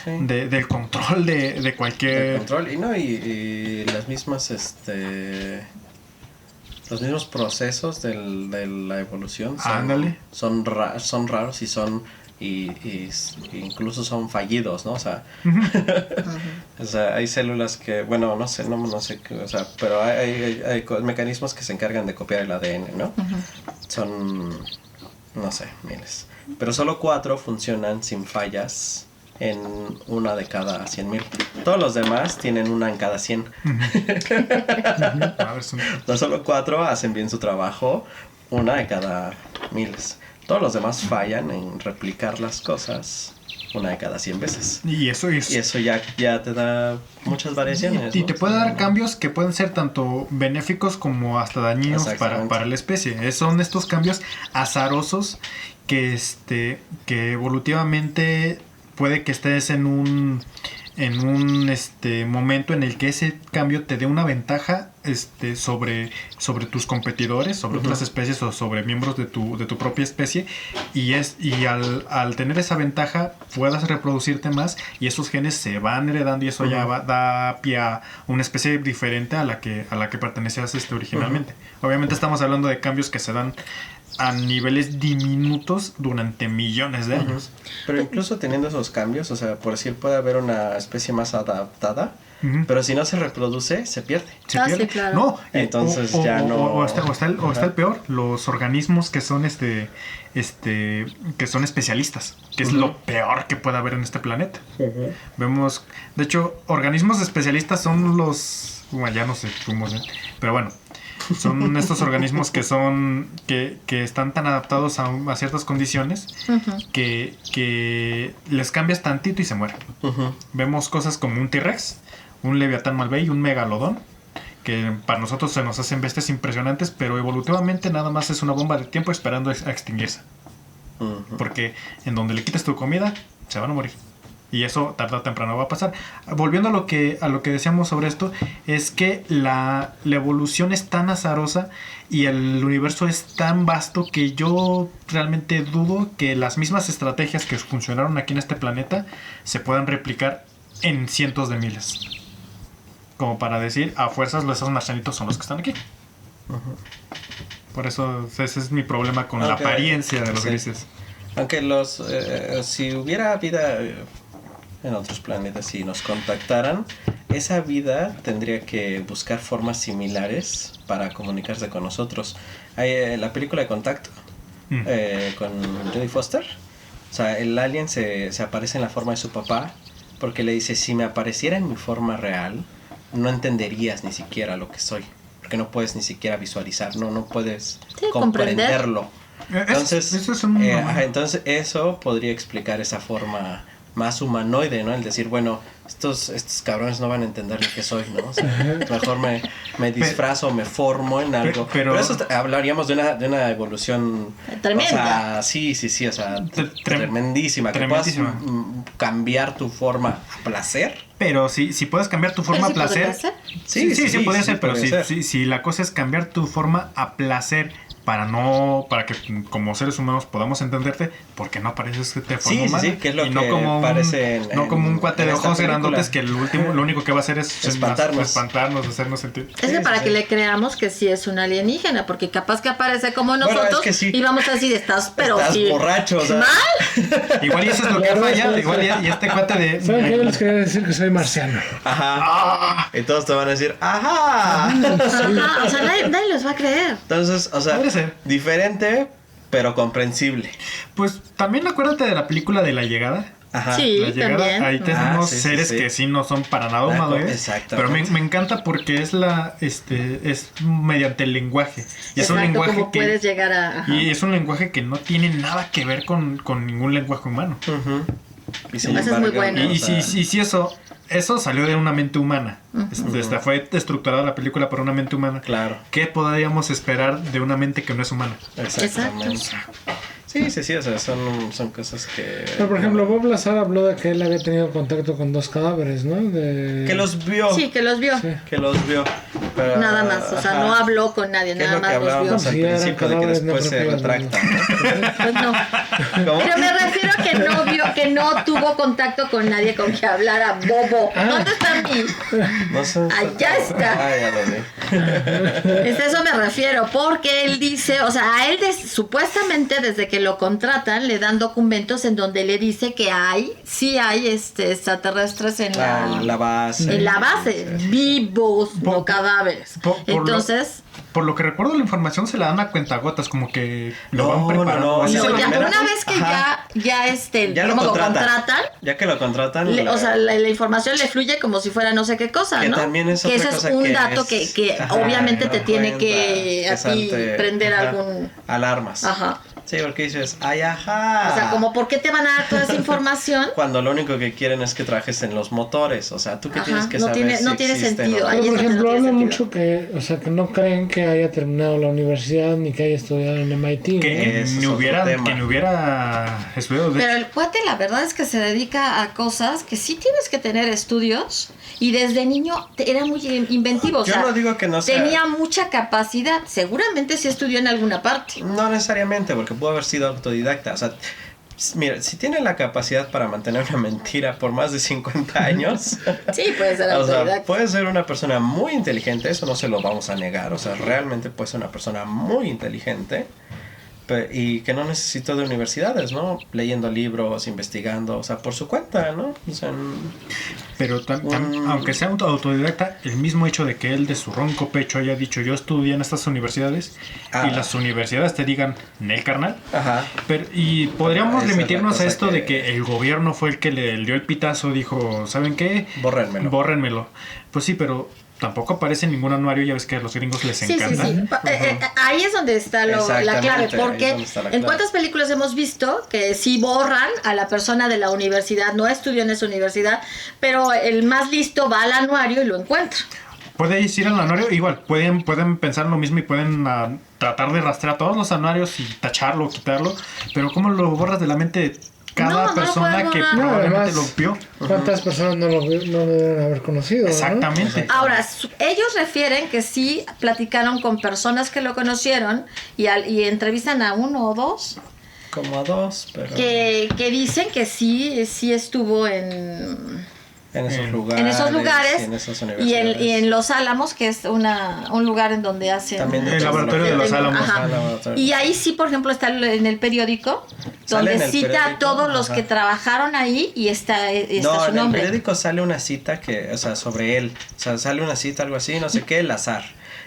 Sí. del control de cualquier... El control y las mismas los mismos procesos de la evolución Ándale. son raros y incluso son fallidos, ¿no? O sea, o sea, hay células que, bueno, no sé, o sea, pero hay mecanismos que se encargan de copiar el ADN, ¿no? Son, no sé, miles. Pero solo 4 funcionan sin fallas en una de cada 100,000. Todos los demás tienen una en cada 100. A ver, son- No solo 4 hacen bien su trabajo, una de cada miles. Todos los demás fallan en replicar las cosas una de cada 100 veces. Y eso es... Y eso ya te da muchas variaciones. Y ¿no? te puede dar cambios que pueden ser tanto benéficos como hasta dañinos Exactamente. para la especie. Son estos cambios azarosos que evolutivamente puede que estés en un momento en el que ese cambio te dé una ventaja sobre tus competidores, sobre otras especies o sobre miembros de tu propia especie, y al tener esa ventaja puedas reproducirte más y esos genes se van heredando y eso ya da pie a una especie diferente a la que pertenecías originalmente. Obviamente estamos hablando de cambios que se dan a niveles diminutos durante millones de años. Pero incluso teniendo esos cambios, o sea, por decir, puede haber una especie más adaptada, pero si no se reproduce, se pierde. Sí, claro. No, entonces ya no. O está el peor, los organismos que son que son especialistas, que es lo peor que puede haber en este planeta. Vemos, de hecho, organismos especialistas son bueno, ya no sé cómo se, pero bueno. Son estos organismos que están tan adaptados a ciertas condiciones que les cambias tantito y se mueren. Vemos cosas como un T-Rex, un Leviatán Malvey y un Megalodón, que para nosotros se nos hacen bestias impresionantes, pero evolutivamente nada más es una bomba de tiempo esperando a extinguirse. Porque en donde le quites tu comida, se van a morir. Y eso tarde o temprano va a pasar. Volviendo a lo que decíamos sobre esto, es que la evolución es tan azarosa y el universo es tan vasto que yo realmente dudo que las mismas estrategias que funcionaron aquí en este planeta se puedan replicar en cientos de miles. Como para decir, a fuerzas esos marcianitos son los que están aquí. Por eso ese es mi problema con la apariencia de los grises. Aunque si hubiera vida en otros planetas, si nos contactaran, esa vida tendría que buscar formas similares para comunicarse con nosotros. Hay la película de Contacto con Jodie Foster. O sea, el alien se aparece en la forma de su papá porque le dice, si me apareciera en mi forma real, no entenderías ni siquiera lo que soy. Porque no puedes ni siquiera visualizar, no puedes comprenderlo. Entonces, entonces eso podría explicar esa forma más humanoide, ¿no? El decir, bueno, estos cabrones no van a entender lo que soy, ¿no? O sea, mejor me disfrazo, me formo en algo. Pero eso hablaríamos de una evolución tremenda. O sea, sí, o sea, tremendísima. Que puedas cambiar tu forma a placer. Pero si puedes cambiar tu forma a placer. Sí, puede ser, pero si la cosa es cambiar tu forma a placer para que como seres humanos podamos entenderte, porque no apareces de forma humana. Sí, que es lo y que no como parece como un cuate de ojos grandotes que lo único que va a hacer es espantarnos, hacernos sentir. Es que para que le creamos que sí es un alienígena, porque capaz que aparece como nosotros y vamos a decir, estás borracho, o sea. mal. Igual y eso es lo que falla, y este cuate de... ¿Saben qué? Yo les quería decir que soy marciano. Ajá. Y todos te van a decir, ajá. O sea, nadie los va a creer. Entonces, o sea, diferente, pero comprensible. Pues también acuérdate de la película de La Llegada. Ajá. Sí, La Llegada, también. ahí tenemos seres que sí no son para nada humanoides. Pero me encanta porque es mediante el lenguaje. Y es un lenguaje como puedes llegar a... Y es un lenguaje que no tiene nada que ver con ningún lenguaje humano. Y eso es muy bueno. Y si eso salió de una mente humana. Fue estructurada la película por una mente humana. Claro. ¿Qué podríamos esperar de una mente que no es humana? Exactamente. Sí, o sea, son cosas que... Pero, por ejemplo, Bob Lazar habló de que él había tenido contacto con 2 cadáveres, ¿no? Que los vio. Sí, que los vio. Sí. Que los vio. Pero, nada más, o sea, no habló con nadie, nada más los vio. Al principio de que después se retracta. Pues no. ¿Cómo? Pero me refiero a que no vio, que no tuvo contacto con nadie con que hablara Bobo. ¿Dónde está mi? No sé. Allá está. Ya lo vi. Es eso me refiero, porque él dice, o sea, a él supuestamente desde que lo contratan le dan documentos en donde le dice que sí hay extraterrestres en la base. En la base, vivos, no cadáveres. Entonces... Por lo que recuerdo, la información se la dan a cuentagotas, como que lo van preparando. Una vez que ya lo contratan. Ya que lo contratan. O sea, la información le fluye como si fuera no sé qué cosa, que ¿no? También es que eso es un dato que obviamente te tiene que a ti prender algún... alarmas. Ajá. Sí, porque dices, ¡ay, ajá! O sea, como, ¿por qué te van a dar toda esa información? Cuando lo único que quieren es que trabajes en los motores. O sea, tú que tienes que saber no tiene sentido. Pero, por ejemplo, hablan mucho que no creen que que haya terminado la universidad ni que haya estudiado en MIT. ¿no? Que ni hubiera estudiado. Pero el cuate, la verdad es que se dedica a cosas que sí tienes que tener estudios, y desde niño era muy inventivo. O Yo sea, no digo que no sea. tenía mucha capacidad. Seguramente sí estudió en alguna parte. No necesariamente, porque pudo haber sido autodidacta. O sea, mira, si tiene la capacidad para mantener una mentira por más de 50 años, Sí, puede ser o sea, autodidacta. puede ser una persona muy inteligente, eso no se lo vamos a negar. O sea, realmente puede ser una persona muy inteligente y que no necesitó de universidades, ¿no? Leyendo libros, investigando, o sea, por su cuenta, ¿no? O sea, Pero aunque sea autodidacta, el mismo hecho de que él de su ronco pecho haya dicho yo estudié en estas universidades y las universidades te digan, Nel carnal. ajá. Y podríamos Esa es la limitarnos a cosa esto que- de que el gobierno fue el que le dio el pitazo, dijo, ¿saben qué? Bórrenmelo. Bórrenmelo. Pues sí, pero tampoco aparece en ningún anuario, ya ves que a los gringos les Sí, sí, encanta. sí. Ahí es donde está la clave, Exactamente, ahí porque es donde está la en clave. cuántas películas hemos visto que sí borran a la persona de la universidad, no estudió en esa universidad, pero el más listo va al anuario y lo encuentra. Puedes ir al anuario, igual, pueden pensar lo mismo y pueden tratar de rastrear todos los anuarios y tacharlo, quitarlo, pero ¿cómo lo borras de la mente de cada No, no lo persona puedes que borrar. No, probablemente además, lo vio? ¿cuántas personas no lo deben haber conocido? ¿no? Exactamente. Ahora, ellos refieren que sí platicaron con personas que lo conocieron y entrevistan a uno o dos Como a dos, pero que dicen que sí estuvo en esos lugares. en esos lugares y en esas y universidades. en Los Álamos, que es un lugar en donde hacen También El laboratorio de Los Álamos. Ajá. Ah, laboratorio. Y ahí sí, por ejemplo, está en el periódico Sale donde en el cita periódico, a todos los ajá. que trabajaron ahí y está No, su en el nombre. periódico sale una cita sobre él. O sea, sale una cita, algo así, no sé qué, el azar.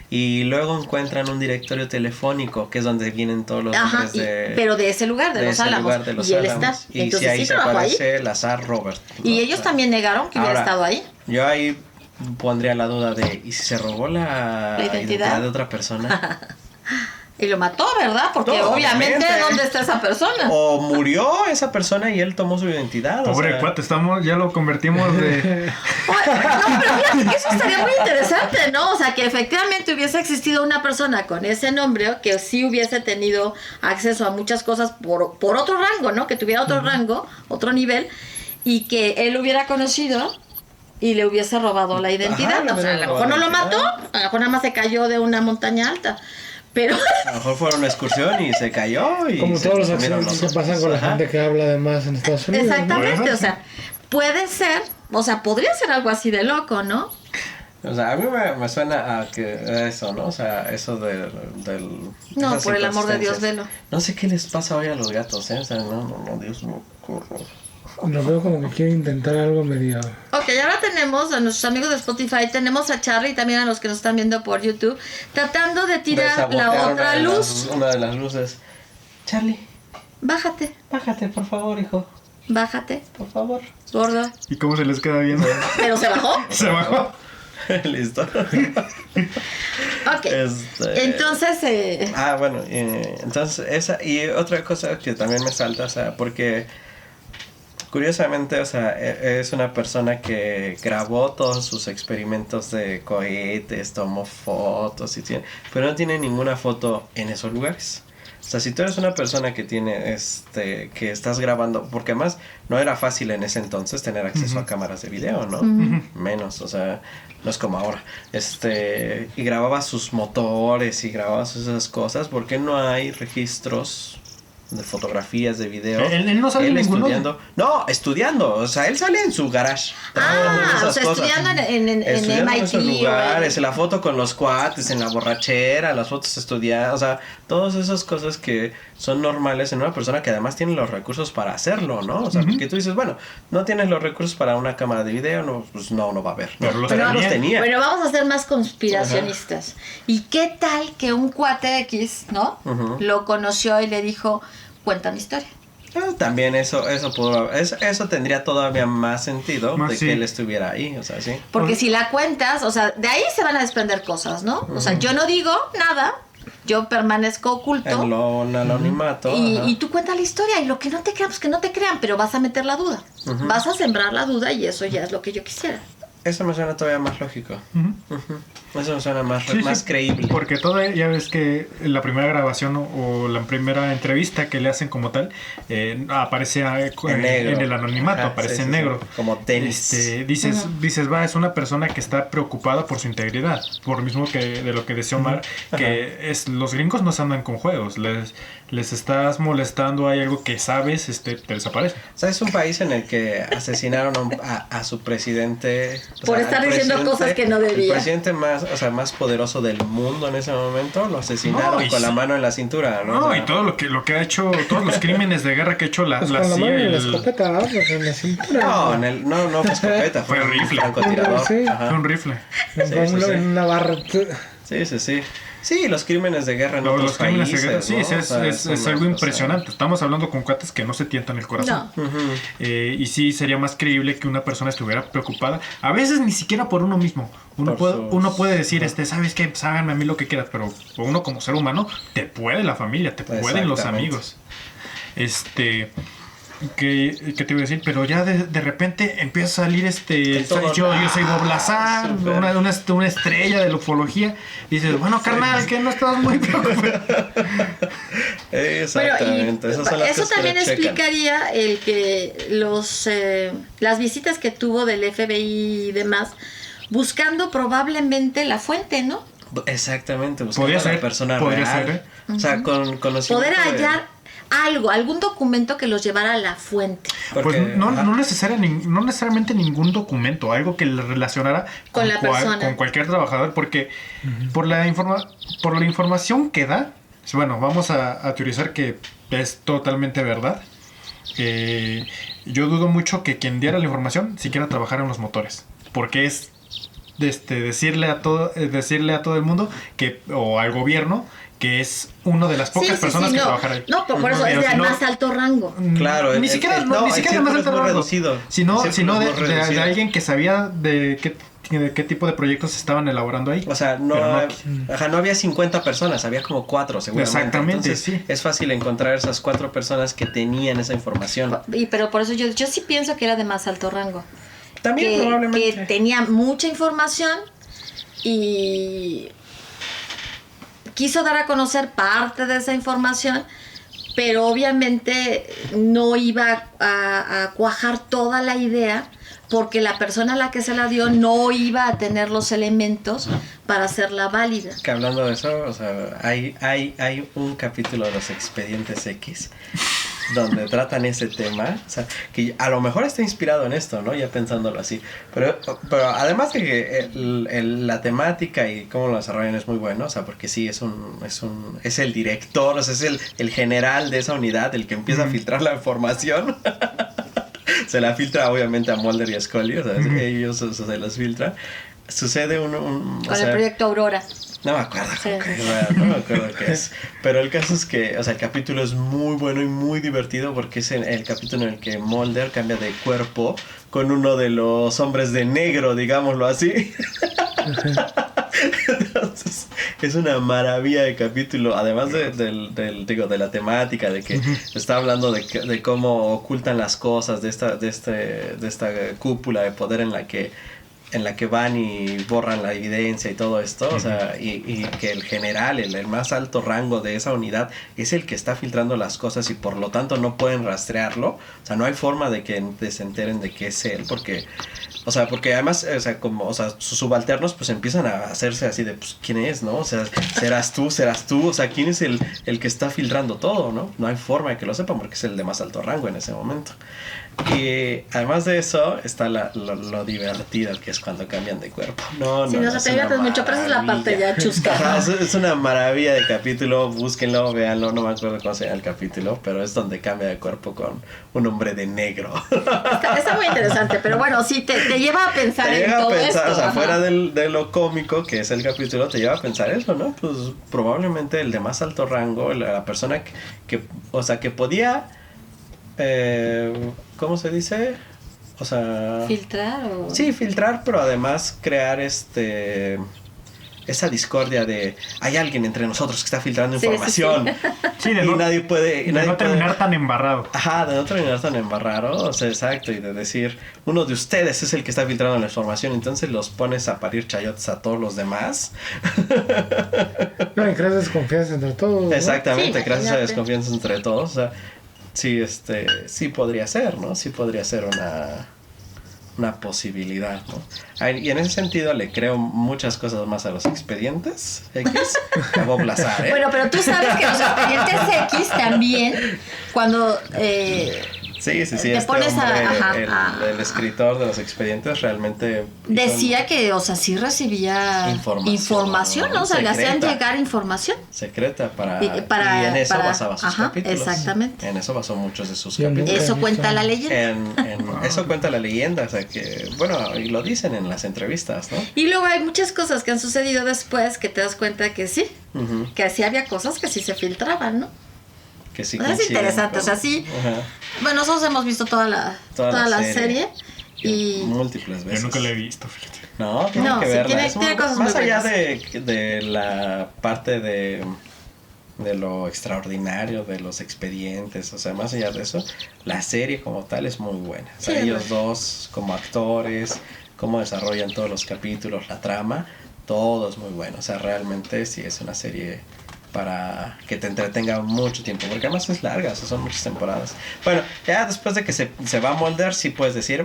Y luego encuentran un directorio telefónico, que es donde vienen todos los Ajá, nombres de... pero de ese lugar, de Los ese Álamos. lugar de Los Y él Álamos. está. Y Entonces ahí sí se trabajó ahí. aparece el azar Robert. Y ¿no? ellos también negaron que hubiera Ahora, estado ahí. Yo ahí pondría la duda de, ¿y si se robó la identidad de otra persona? Y lo mató, ¿verdad? Porque No, obviamente, obviamente. ¿dónde está esa persona? O murió esa persona y él tomó su identidad. Pobre o sea, cuate, ya lo convertimos de... No, pero fíjate que eso estaría muy interesante, ¿no? O sea, que efectivamente hubiese existido una persona con ese nombre que sí hubiese tenido acceso a muchas cosas por otro rango, ¿no? Que tuviera otro rango, otro nivel, y que él hubiera conocido y le hubiese robado la identidad. le O sea, a hubiera lo mejor no robado lo la mató, identidad. a lo mejor nada más se cayó de una montaña alta. Pero A lo mejor fueron a una excursión y se cayó. Y Como se todos los comieron accidentes que los pasan ojos. con la Ajá. gente que habla de más en Estados Unidos. ¿no? exactamente, o sea, puede ser, o sea, podría ser algo así de loco, ¿no? O sea, a mí me suena a que eso, ¿no? O sea, eso del... No, esas por el amor de Dios, inconsistencias. velo. No sé qué les pasa hoy a los gatos, ¿eh? O sea, no, Dios mío, qué horror. Lo veo como que quiere intentar algo medio... Ok, ahora tenemos a nuestros amigos de Spotify, tenemos a Charlie y también a los que nos están viendo por YouTube, tratando de tirar la Sabotearon otra luz. una de las luces. Charlie, Bájate, bájate, por favor, hijo. bájate, Por favor. gordo. ¿Y cómo se les queda viendo? Pero se bajó. Se bajó. Listo. Ok. Entonces, Bueno, entonces esa y otra cosa que también me salta, o sea, porque curiosamente, o sea, es una persona que grabó todos sus experimentos de cohetes, tomó fotos y pero no tiene ninguna foto en esos lugares. O sea, si tú eres una persona que tiene, que estás grabando, porque además no era fácil en ese entonces tener acceso a cámaras de video, ¿no? Menos, o sea, no es como ahora. Y grababa sus motores y grababa esas cosas, porque no hay registros de fotografías, de video. Él no sale en ninguno. estudiando. No, estudiando. O sea, él sale en su garage. o sea, estudiando en Estudiando MIT. esos o lugares, en la foto con los cuates, en la borrachera, las fotos estudiadas, o sea, todas esas cosas que son normales en una persona que además tiene los recursos para hacerlo, ¿no? O sea, porque tú dices, bueno, no tienes los recursos para una cámara de video, no, pues no va a haber. No, Pero los pero tenía. los tenía. Bueno, vamos a ser más conspiracionistas. ¿Y qué tal que un cuate X, ¿no? Lo conoció y le dijo, cuenta mi historia? También eso tendría todavía más sentido Más de sí. que él estuviera ahí, o sea, sí. Porque si la cuentas, o sea, de ahí se van a desprender cosas, ¿no? O sea, yo no digo nada, yo permanezco oculto. En lo anonimato. ajá. Y tú cuentas la historia y lo que no te crean, pues que no te crean, pero vas a meter la duda. Vas a sembrar la duda y eso ya es lo que yo quisiera. Eso me suena todavía más lógico. Eso me suena más Sí. creíble. Porque todavía ya ves que la primera grabación o la primera entrevista que le hacen como tal aparece En negro. en el anonimato, Ajá, aparece sí, en sí, negro. sí. Como tenis. Dices, va, es una persona que está preocupada por su integridad. Por lo mismo que de lo que decía Omar, que los gringos no se andan con juegos. Les estás molestando, hay algo que sabes, te desaparece. O sea, es un país en el que asesinaron a su presidente. Por estar diciendo cosas que no debía. El presidente más poderoso del mundo en ese momento lo asesinaron No, con la mano en la cintura, ¿no? No, O sea, y todo lo que ha hecho, todos los crímenes de guerra que ha hecho la Pues con la CIA. mano y la escopeta, ¿no? Pues en la cintura. no fue escopeta, Fue un rifle. francotirador. Sí. Ajá. Fue un rifle. En una barra. Sí. Sí, los crímenes de guerra en otros Los crímenes países, de guerra, sí, ¿no? es O sea, es algo impresionante. Estamos hablando con cuates que no se tientan el corazón. No. Y sí sería más creíble que una persona estuviera preocupada. A veces ni siquiera por uno mismo. Uno puede decir, ¿sabes qué? Pues háganme a mí lo que quieras. Pero uno como ser humano, te puede la familia, te pueden los Exactamente. amigos. ¿Qué te iba a decir? Pero ya de repente empieza a salir yo soy Bob Lazar, una estrella de la ufología. Dices, bueno, carnal, que no estás muy preocupado. Exactamente. Bueno, Esas son las eso cosas que también lo checan. explicaría el que las visitas que tuvo del FBI y demás, buscando probablemente la fuente, ¿no? Exactamente, buscando Podría a la ser, persona podría real. ser, O sea, con conocimiento Poder de- hallar algún documento que los llevara a la fuente. porque, Pues no ajá. necesariamente ningún documento, algo que le relacionara Con la persona. con cualquier trabajador, porque por la información que da, bueno, vamos a teorizar que es totalmente verdad. Yo dudo mucho que quien diera la información siquiera trabajara en los motores, porque es decirle a todo el mundo o al gobierno que es una de las pocas personas que no. trabajan ahí. No, por eso Pero es de si no- más alto rango. Claro, ni siquiera no, ni el siquiera más círculo es alto muy rango, reducido. sino El círculo es muy de reducido. alguien que sabía de qué tipo de proyectos se estaban elaborando ahí. O sea, no había 50 personas, había como 4 seguramente. Exactamente, Entonces, sí. es fácil encontrar esas 4 personas que tenían esa información. Pero por eso yo sí pienso que era de más alto rango. También probablemente. Que tenía mucha información y quiso dar a conocer parte de esa información, pero obviamente no iba a cuajar toda la idea porque la persona a la que se la dio no iba a tener los elementos para hacerla válida. Que hablando de eso, o sea, hay un capítulo de los Expedientes X donde tratan ese tema, o sea, que a lo mejor está inspirado en esto, ¿no? Ya pensándolo así. Pero además de que la temática y cómo lo desarrollan es muy bueno, o sea, porque sí, es el director, o sea, es el general de esa unidad el que empieza a filtrar la información. Se la filtra obviamente a Mulder y a Scully, o sea, ellos se las filtran. Sucede Con el proyecto Aurora. no me acuerdo Sí. no me acuerdo qué es. Pero el caso es que, o sea, el capítulo es muy bueno y muy divertido porque es el capítulo en el que Mulder cambia de cuerpo con uno de los hombres de negro, digámoslo así. Entonces, es una maravilla de capítulo, además de la temática, de que está hablando de cómo ocultan las cosas, de esta cúpula de poder en la que van y borran la evidencia y todo esto, o sea, y que el general, el más alto rango de esa unidad es el que está filtrando las cosas y por lo tanto no pueden rastrearlo, o sea, no hay forma de que se enteren de que es él, porque además, o sea, sus subalternos pues empiezan a hacerse así de, pues, ¿quién es, no? O sea, serás tú, o sea, ¿quién es el que está filtrando todo, no? No hay forma de que lo sepan porque es el de más alto rango en ese momento. Y además de eso está lo divertido que es cuando cambian de cuerpo. No Si no es se te diviertes una mucho, pero esa es la parte ya chusca. Ajá, es una maravilla de capítulo, búsquenlo, véanlo, no me acuerdo cómo se llama el capítulo, pero es donde cambia de cuerpo con un hombre de negro. Está muy interesante, pero bueno, sí, te lleva a pensar Te en lleva a todo pensar, esto. o sea, ajá. fuera de lo cómico que es el capítulo, te lleva a pensar eso, ¿no? Pues probablemente el de más alto rango, la persona que podía, ¿cómo se dice? O sea... ¿Filtrar o...? Sí, filtrar, pero además crear esa discordia de hay alguien entre nosotros que está filtrando Sí, información. Sí, Y nadie puede... de no terminar tan embarrado. Ajá, de no terminar tan embarrado, o sea, exacto, y de decir, uno de ustedes es el que está filtrando la información, entonces los pones a parir chayotes a todos los demás. No, y creas desconfianza entre todos, ¿no? Exactamente, Sí, gracias a imagínate. desconfianza entre todos, o sea, sí, sí podría ser, ¿no? Sí podría ser una posibilidad, ¿no? Y en ese sentido le creo muchas cosas más a los expedientes X que a Bob Lazar, ¿eh? Bueno, pero tú sabes que los expedientes X también, cuando sí, te pones el escritor de los expedientes realmente decía que, o sea, sí recibía información, ¿no? O sea, le hacían secreta. llegar información. Secreta Y y en eso basaba sus ajá, capítulos. exactamente. En eso basó muchos de sus Yo nunca capítulos. Eso he cuenta visto. la leyenda. Eso cuenta la leyenda, o sea que, bueno, y lo dicen en las entrevistas, ¿no? Y luego hay muchas cosas que han sucedido después que te das cuenta que sí, Ujú. que sí había cosas que sí se filtraban, ¿no? Que sí Es coinciden interesante, con- o sea, sí. Ajá. Bueno, nosotros hemos visto toda la serie y múltiples veces. Yo nunca lo he visto, fíjate. No, tiene No, que sí, verla. tiene- Es tiene muy- cosas más muy allá buenas. de la parte de lo extraordinario de los expedientes, o sea, más allá de eso, la serie como tal es muy buena. O sea, Sí, ellos bueno. dos como actores, cómo desarrollan todos los capítulos, la trama, todo es muy bueno. O sea, realmente sí es una serie para que te entretenga mucho tiempo, porque además es larga, o sea, son muchas temporadas. Bueno, ya después de que se va a moldear, sí puedes decir,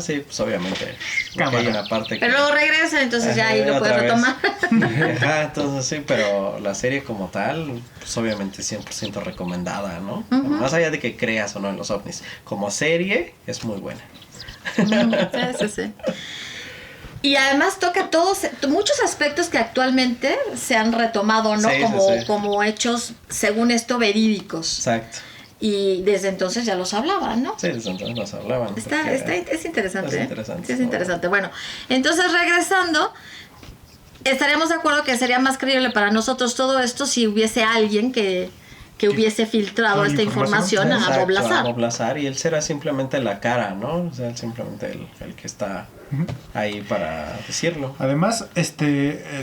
sí, pues obviamente, porque Cámara. hay una parte que... pero luego regresa, entonces ya ahí lo Ajá, puedes otra vez. retomar. Ajá, entonces sí, pero la serie como tal, pues obviamente 100% recomendada, ¿no? Ujú. Más allá de que creas o no en los ovnis, como serie es muy buena. Sí. Y además toca muchos aspectos que actualmente se han retomado, ¿no? Sí, sí, sí. Como hechos, según esto, verídicos. Exacto. Y desde entonces ya los hablaban, ¿no? Sí, desde entonces nos hablaban. Es interesante. Es ¿eh? interesante, Sí, es ¿no? interesante. Bueno, entonces regresando, estaríamos de acuerdo que sería más creíble para nosotros todo esto si hubiese alguien que hubiese filtrado toda la esta información a Exacto, Bob Lazar. a Bob Lazar, y él será simplemente la cara, ¿no? O sea, él simplemente el que está ahí para decirlo. Además,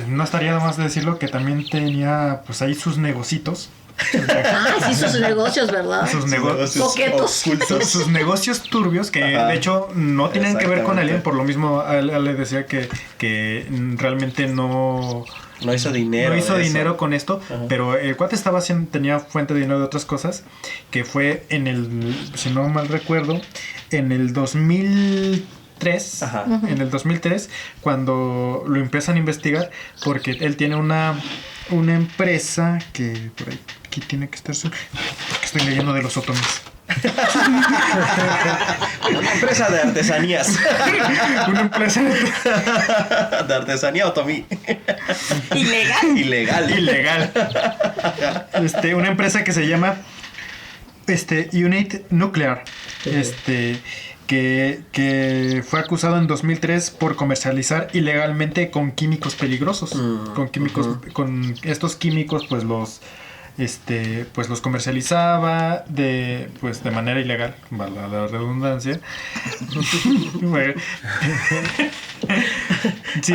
no estaría de más de decirlo que también tenía pues ahí sus negocitos. Ah, sí, sus negocios, ¿verdad? Sus negocios Coquetos. sus negocios turbios que Ajá. de hecho no tienen que ver con Exactamente. Alien, por lo mismo él le decía que realmente no No hizo dinero. no hizo de eso. dinero con esto, Ajá. pero el cuate tenía fuente de dinero de otras cosas, que fue si no mal recuerdo, en el 2003, Ajá. en el 2003, cuando lo empiezan a investigar, porque él tiene una empresa que por ahí, aquí tiene que estar porque estoy leyendo de los otomís. Una empresa de artesanías. Una empresa De artesanía otomí. Ilegal. Ilegal. una empresa que se llama Unit Nuclear, que fue acusado en 2003 por comercializar ilegalmente con químicos peligrosos, con estos químicos pues los comercializaba de manera ilegal, valga la redundancia. Bueno. Sí,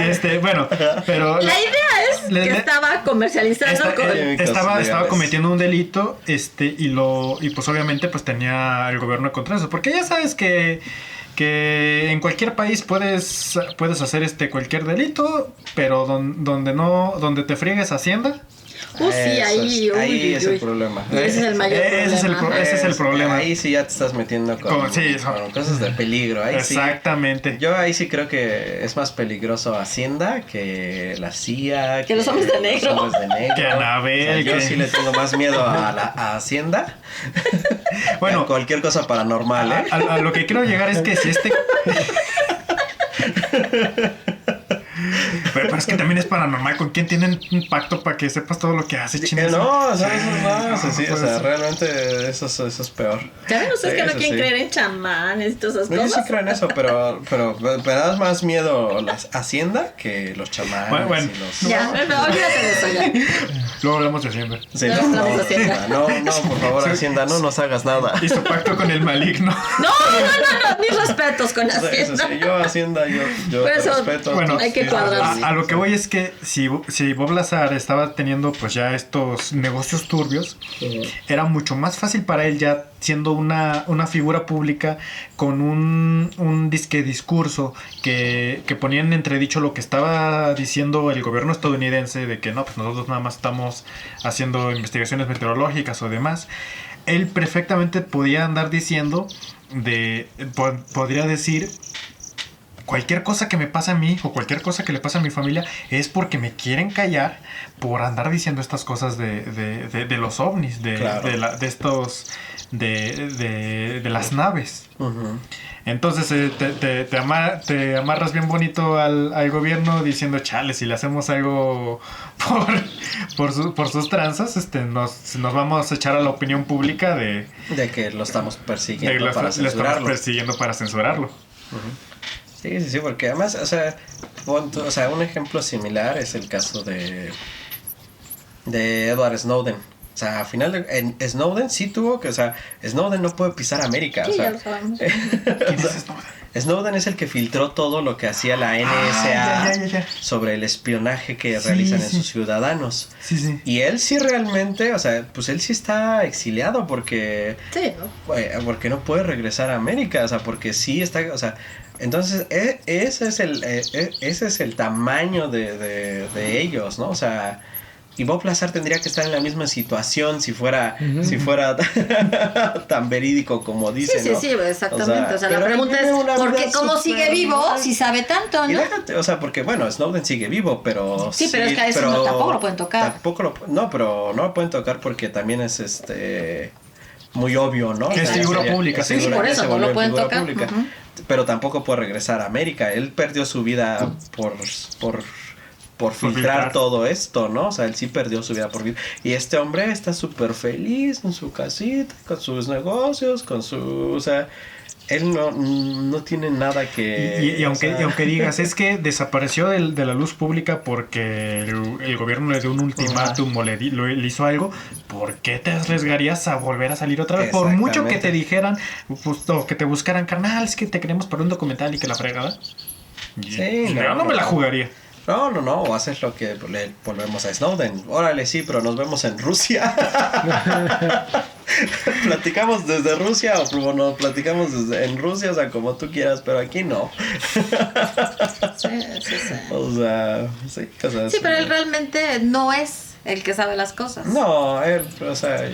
pero La idea es que estaba comercializando con... legales. estaba cometiendo un delito, y pues obviamente pues tenía el gobierno contra eso, porque ya sabes que en cualquier país puedes hacer cualquier delito, pero donde te friegues Hacienda. Sí, ahí, ahí es el uy. problema. Y ese es el mayor problema. Ese es el problema. Ahí sí ya te estás metiendo con cosas de peligro. Ahí Exactamente. Sí. Yo ahí sí creo que es más peligroso Hacienda que la CIA. Que los hombres de negro. Los hombres de negro. Que Anabel, yo que- sí le tengo más miedo a Hacienda. Bueno, que a cualquier cosa paranormal, ¿eh? a lo que quiero llegar es que si pero es que también es paranormal. ¿Con quién tienen un pacto para que sepas todo lo que hace, Chino? No, o sea, eso no, sí, o pues, sea, realmente eso es peor. Ya ven ustedes Sí, que no eso quieren sí. creer en chamanes y todas esas No, yo sí cosas. creo en eso, pero me da más miedo la Hacienda que los chamanes Bueno. y los... Ya, no, olvídate de eso ya. Luego hablamos de Hacienda. Sí, No hablamos de Hacienda. no, por favor, Hacienda, no nos hagas nada. Hizo pacto con el maligno. No, mis respetos con Eso Hacienda. sí, yo Hacienda, yo Por te eso, respeto. bueno, tú hay que sí, cuadrar. sí. a lo que voy es que si Bob Lazar estaba teniendo pues ya estos negocios turbios, era mucho más fácil para él ya siendo una figura pública con un discurso que ponía en entredicho lo que estaba diciendo el gobierno estadounidense de que no, pues nosotros nada más estamos haciendo investigaciones meteorológicas o demás. Él perfectamente podía andar diciendo podría decir cualquier cosa que me pasa a mí o cualquier cosa que le pasa a mi familia es porque me quieren callar por andar diciendo estas cosas de los ovnis, de las naves. Uh-huh. Entonces te amarras bien bonito al gobierno diciendo, chale, si le hacemos algo por sus tranzas, nos vamos a echar a la opinión pública de que lo estamos persiguiendo para censurarlo. Lo estamos persiguiendo para censurarlo. Uh-huh. Sí, porque además, un ejemplo similar es el caso de Edward Snowden. O sea, al final Snowden sí tuvo que, Snowden no puede pisar América. Sí, ya lo sabemos. Snowden es el que filtró todo lo que hacía la NSA sobre el espionaje que realizan en sus ciudadanos. Sí. Y él sí realmente, pues él sí está exiliado porque no puede regresar a América, porque sí está, entonces ese es el tamaño de ellos, ¿no? Y Bob Lazar tendría que estar en la misma situación si fuera tan verídico como dicen, ¿no? Sí, exactamente. La pregunta es, ¿por qué cómo sigue vivo si sabe tanto, no? Y déjate, porque Snowden sigue vivo, pero... Sí, pero es que a eso tampoco lo pueden tocar. Pero no lo pueden tocar porque también es muy obvio, ¿no? Que es figura pública. Sí, por eso no lo pueden tocar. Uh-huh. Pero tampoco puede regresar a América. Él perdió su vida por filtrar todo esto, ¿no? Él sí perdió su vida por vida. Y este hombre está súper feliz en su casita, con sus negocios, él no tiene nada que... Y aunque digas, es que desapareció de la luz pública porque el gobierno le dio un ultimátum o le hizo algo, ¿por qué te arriesgarías a volver a salir otra vez? Por mucho que te dijeran, o que te buscaran, carnal, es que te queremos para un documental y que la fregada. Sí, yo no me la jugaría. No, o haces lo que le volvemos a Snowden. Órale, sí, pero nos vemos en Rusia. Platicamos desde Rusia o no, platicamos en Rusia, como tú quieras, pero aquí no. Sí. Sí, pero él realmente no es el que sabe las cosas. No, él,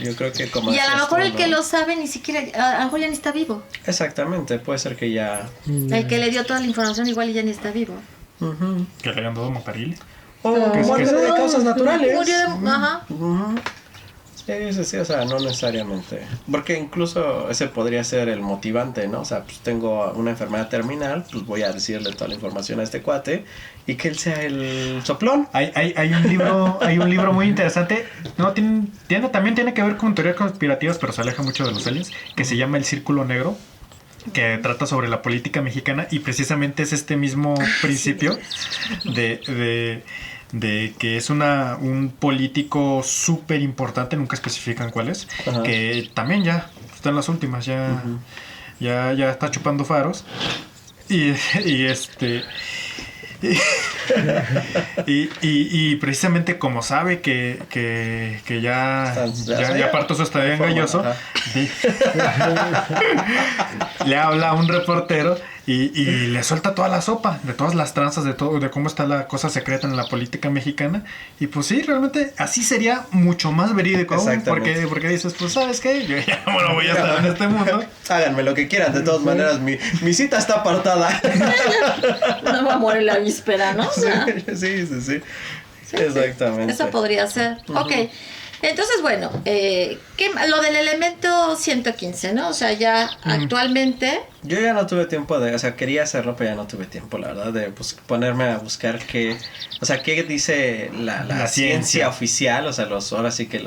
yo creo que como... Y a lo mejor el que lo sabe ni siquiera, a lo mejor ya ni está vivo. Exactamente, puede ser que ya... El que le dio toda la información igual ya ni está vivo. Uh-huh. Que le hayan dado moparil. Muerte de causas naturales. Murió de... Ajá. Uh-huh. Sí, no necesariamente. Porque incluso ese podría ser el motivante, ¿no? Pues tengo una enfermedad terminal, pues voy a decirle toda la información a este cuate y que él sea el soplón. Hay un libro muy interesante. También tiene que ver con teorías conspirativas, pero se aleja mucho de los aliens, que se llama El Círculo Negro, que trata sobre la política mexicana y precisamente es este mismo principio de que es un político súper importante, nunca especifican cuál es, uh-huh, que también ya está en las últimas, uh-huh, ya está chupando faros y precisamente como sabe que ya partó su estadio engañoso, le habla a un reportero y le suelta toda la sopa de todas las tranzas de cómo está la cosa secreta en la política mexicana. Y pues sí, realmente así sería mucho más verídico aún, porque dices, pues ¿sabes qué? Yo ya no voy a estar en este mundo. Háganme lo que quieran, de todas maneras mi cita está apartada. No va a morir la víspera, ¿no? Sí. Exactamente. Eso podría ser. Uh-huh. Ok. Entonces, bueno, lo del elemento 115, ¿no? Ya actualmente... Yo ya no tuve tiempo quería hacerlo, pero ya no tuve tiempo, la verdad, de ponerme a buscar qué dice la ciencia oficial, ahora sí que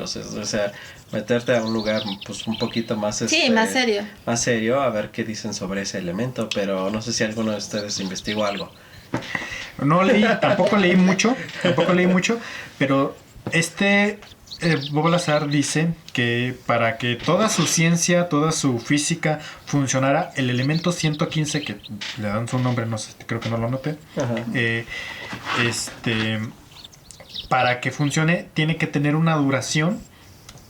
meterte a un lugar, pues, un poquito más... más serio. Más serio, a ver qué dicen sobre ese elemento, pero no sé si alguno de ustedes investigó algo. No leí, tampoco leí mucho, pero Bob Lazar dice que para que toda su ciencia, toda su física funcionara, el elemento 115, que le dan su nombre, no sé, creo que no lo anoté, para que funcione tiene que tener una duración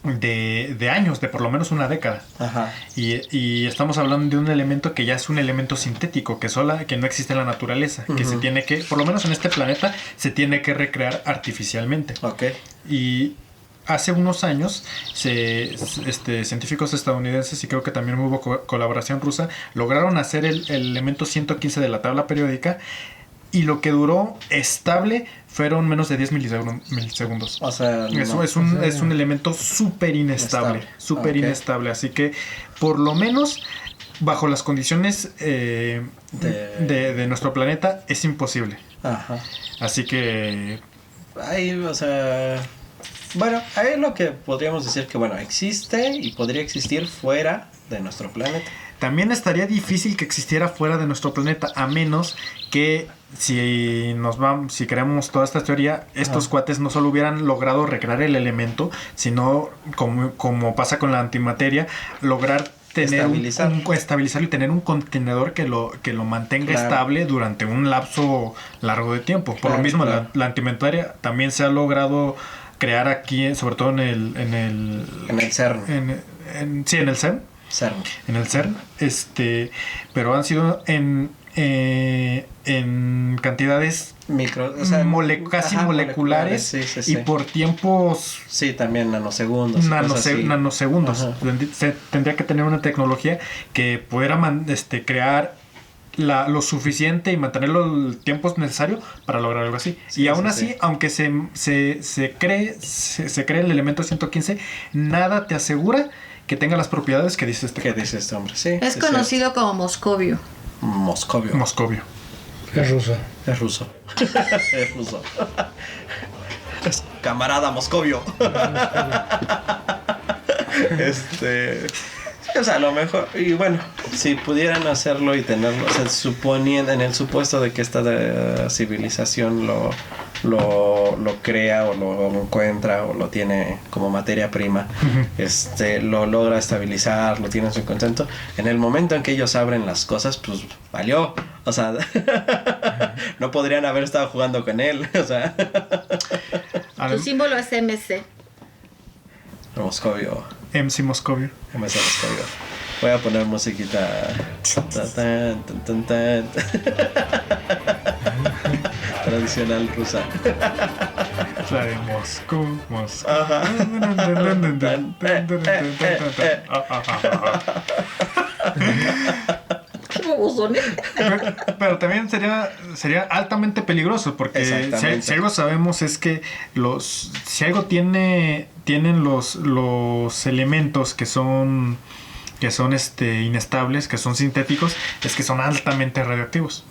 de años, de por lo menos una década. Ajá. Y estamos hablando de un elemento que ya es un elemento sintético, que no existe en la naturaleza, que se tiene que, por lo menos en este planeta, se tiene que recrear artificialmente. Ok. Y hace unos años, científicos estadounidenses, y creo que también hubo colaboración rusa, lograron hacer el elemento 115 de la tabla periódica, y lo que duró estable fueron menos de 10 milisegundos. O sea, Eso es un elemento súper inestable. Súper inestable. Así que, por lo menos, bajo las condiciones de nuestro planeta, es imposible. Ajá. Así que... Ahí, o sea... Bueno, ahí lo que podríamos decir que, bueno, existe y podría existir fuera de nuestro planeta. También estaría difícil que existiera fuera de nuestro planeta, a menos que si creemos toda esta teoría, estos cuates no solo hubieran logrado recrear el elemento, sino como pasa con la antimateria, lograr tener estabilizarlo y tener un contenedor que lo mantenga estable durante un lapso largo de tiempo. Por lo mismo, la antimateria también se ha logrado crear aquí, sobre todo en el CERN. En el CERN. En el CERN, pero han sido en cantidades casi moleculares, sí. Y por tiempos... Sí, también nanosegundos. Nanosegundos. Tendría que tener una tecnología que pudiera crear lo suficiente y mantenerlo el tiempo necesario para lograr algo así. Sí, y aún así, aunque se cree el elemento 115, nada te asegura que tenga las propiedades que dice este hombre. Sí, es conocido como Moscovio. Moscovio. Es ruso. Es ruso. Es camarada Moscovio. O sea, a lo mejor, y bueno, si pudieran hacerlo y tenerlo, o sea, suponiendo, en el supuesto de que esta civilización lo crea o lo encuentra o lo tiene como materia prima, lo logra estabilizar, lo tiene en su contento, en el momento en que ellos abren las cosas, pues valió, o sea, no podrían haber estado jugando con él, o sea. Tu símbolo es MC. Moscovio. MC Moscovio. Voy a poner musiquita. Tradicional rusa. La de Moscú. Pero también sería altamente peligroso, porque si algo sabemos es que si algo tienen los elementos que son inestables, que son sintéticos, es que son altamente radioactivos.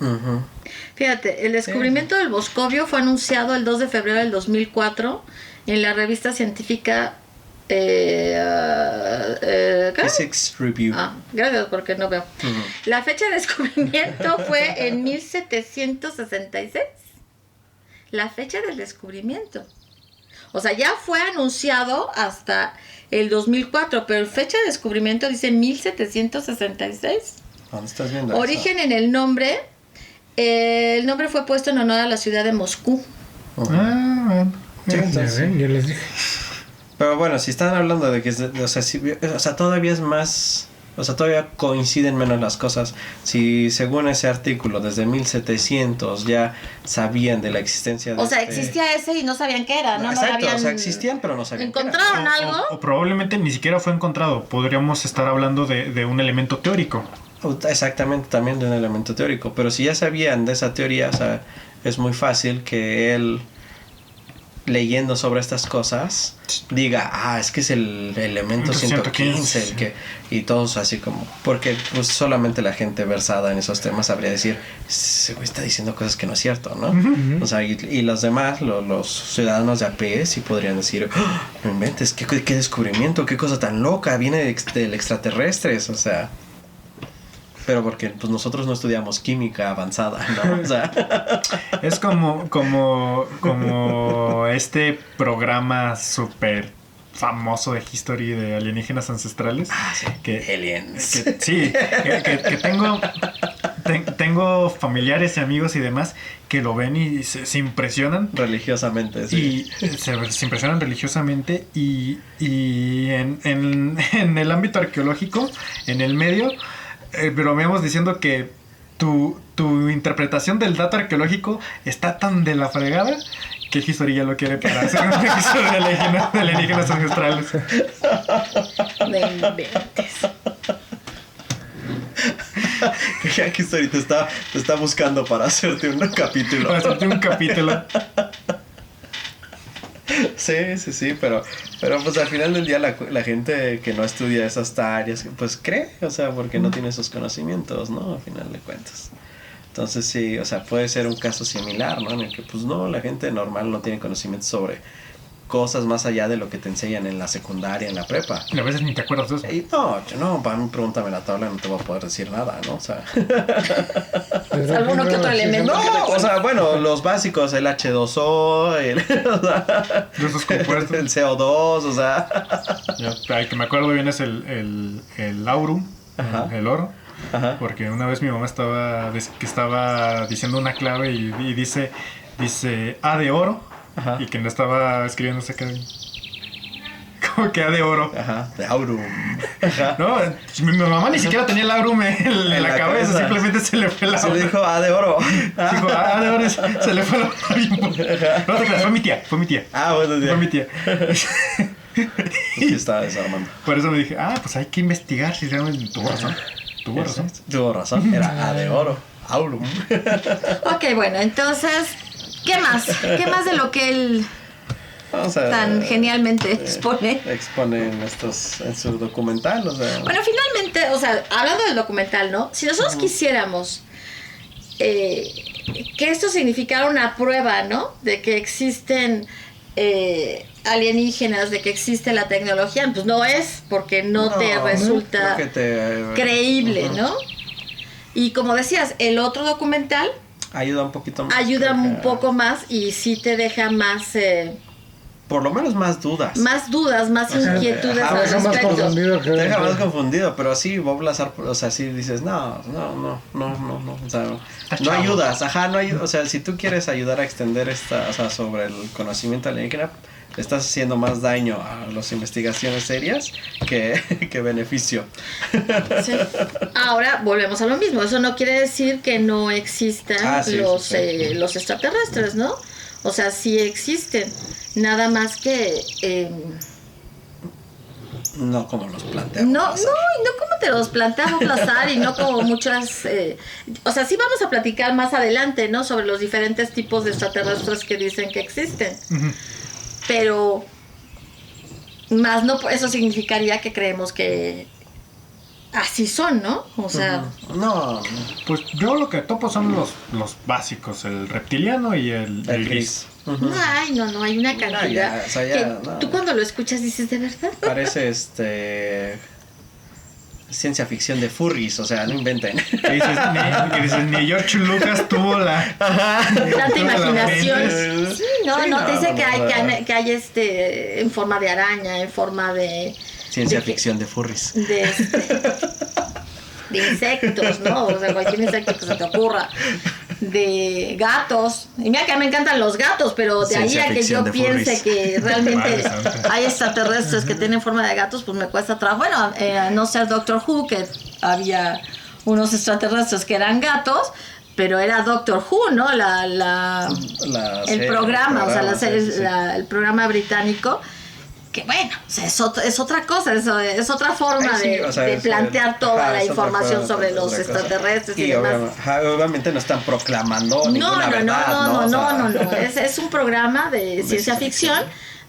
Fíjate, el descubrimiento del Moscovio fue anunciado el 2 de febrero del 2004 en la revista científica Physics Review. Gracias, porque no veo. La fecha de descubrimiento fue en 1766. La fecha del descubrimiento. O sea, ya fue anunciado hasta el 2004, pero fecha de descubrimiento dice 1766. ¿Dónde estás viendo Origen eso? En el nombre. El nombre fue puesto en honor a la ciudad de Moscú. Bueno. Yo les dije. Pero bueno, si están hablando de que todavía es más, o sea, todavía coinciden menos las cosas. Si según ese artículo desde 1700 ya sabían de la existencia de existía ese y no sabían qué era, ¿no? Exacto, no habían... existían pero no sabían qué era. ¿Encontraron algo? O probablemente ni siquiera fue encontrado. Podríamos estar hablando de un elemento teórico. Exactamente, también de un elemento teórico. Pero si ya sabían de esa teoría, o sea, es muy fácil que él, leyendo sobre estas cosas, diga, es que es el elemento 115 y todos así como, porque pues solamente la gente versada en esos temas sabría decir, ese güey está diciendo cosas que no es cierto, ¿no? O sea, y los demás, los ciudadanos de a pie sí podrían decir, no inventes, qué descubrimiento, qué cosa tan loca, viene del extraterrestres, o sea. Pero porque pues nosotros no estudiamos química avanzada, ¿no? O sea. Es como este programa súper famoso de History de alienígenas ancestrales. Ah, sí. Aliens. Que tengo familiares y amigos y demás que lo ven y se impresionan. Religiosamente, sí. Y se impresionan religiosamente y en el ámbito arqueológico, en el medio, bromeamos diciendo que tu interpretación del dato arqueológico está tan de la fregada que History ya lo quiere para hacer un episodio de alienígenas ancestrales. No inventes. Ya que History te está buscando para hacerte un capítulo. Para hacerte un capítulo. Sí, pero pues al final del día la gente que no estudia esas áreas, pues cree, o sea, porque no tiene esos conocimientos, ¿no? Al final de cuentas. Entonces sí, o sea, puede ser un caso similar, ¿no? En el que pues no, la gente normal no tiene conocimiento sobre cosas más allá de lo que te enseñan en la secundaria, en la prepa. Y a veces ni te acuerdas de eso. Y no, para mí pregúntame la tabla, no te voy a poder decir nada, ¿no? O sea... ¿Alguno que otro elemento? No, o sea, bueno, los básicos, el H2O, De esos compuestos. el CO2, o sea... El que me acuerdo bien es el aurum, el oro. Ajá. Porque una vez mi mamá estaba diciendo una clave y dice A de oro. Ajá. Y que no estaba escribiendo ese clave. Como que A de oro. Ajá, de aurum. Ajá. No, mi mamá ni siquiera tenía el aurum en la cabeza, simplemente se le fue la Se le dijo A de oro. Dijo, A de oro, se le fue la oro. No te creas, fue mi tía. Ah, bueno, Fue mi tía. Sí, estaba desarmando. Por eso me dije, pues hay que investigar si realmente tuvo razón. Tuvo razón, era A de oro, aurum. Ok, bueno, entonces, ¿qué más? ¿Qué más de lo que él tan genialmente expone en su documental? O sea. Bueno, finalmente, o sea, hablando del documental, ¿no? Si nosotros quisiéramos que esto significara una prueba, ¿no? De que existen alienígenas, de que existe la tecnología, pues no es, porque no te resulta creíble, ¿no? Y como decías, el otro documental ayuda un poquito más. Ayuda un poco más y sí te deja más... por lo menos más dudas. Más inquietudes al respecto. Te deja más confundido, pero sí, Bob Lazar, o sea, sí dices, no, o sea, no ayudas, o sea, si tú quieres ayudar a extender o sea, sobre el conocimiento alienígena, estás haciendo más daño a las investigaciones serias que beneficio. Sí. Ahora volvemos a lo mismo, eso no quiere decir que no existan los extraterrestres, ¿no? O sea, sí existen, nada más que... no como los planteamos. No como te los planteamos, Lazar, y no como muchas... o sea, sí vamos a platicar más adelante, ¿no? Sobre los diferentes tipos de extraterrestres que dicen que existen. Uh-huh. Pero más no, eso significaría que creemos que así son, ¿no? O sea... No. Pues yo lo que topo son los básicos, el reptiliano y el gris. Uh-huh. Ay, no, hay una cantidad. Tú cuando lo escuchas dices, ¿de verdad? Parece ciencia ficción de furries, o sea, no inventen. Que dices, ni George Lucas tuvo tanta imaginación. Sí, te dice que hay en forma de araña, en forma de... Ciencia ficción de furries. De insectos, ¿no? O sea, cualquier insecto que se te ocurra. De gatos. Y mira que me encantan los gatos, pero de ahí a que yo piense que realmente hay extraterrestres que tienen forma de gatos, pues me cuesta trabajo. Bueno, no ser Doctor Who, que había unos extraterrestres que eran gatos, pero era Doctor Who, ¿no? El programa, o sea, el programa británico. Que bueno, o sea, es otra cosa, es otra forma de plantear toda la información sobre los extraterrestres y demás. Obviamente no están proclamando ninguna verdad. No. Es un programa de ciencia ficción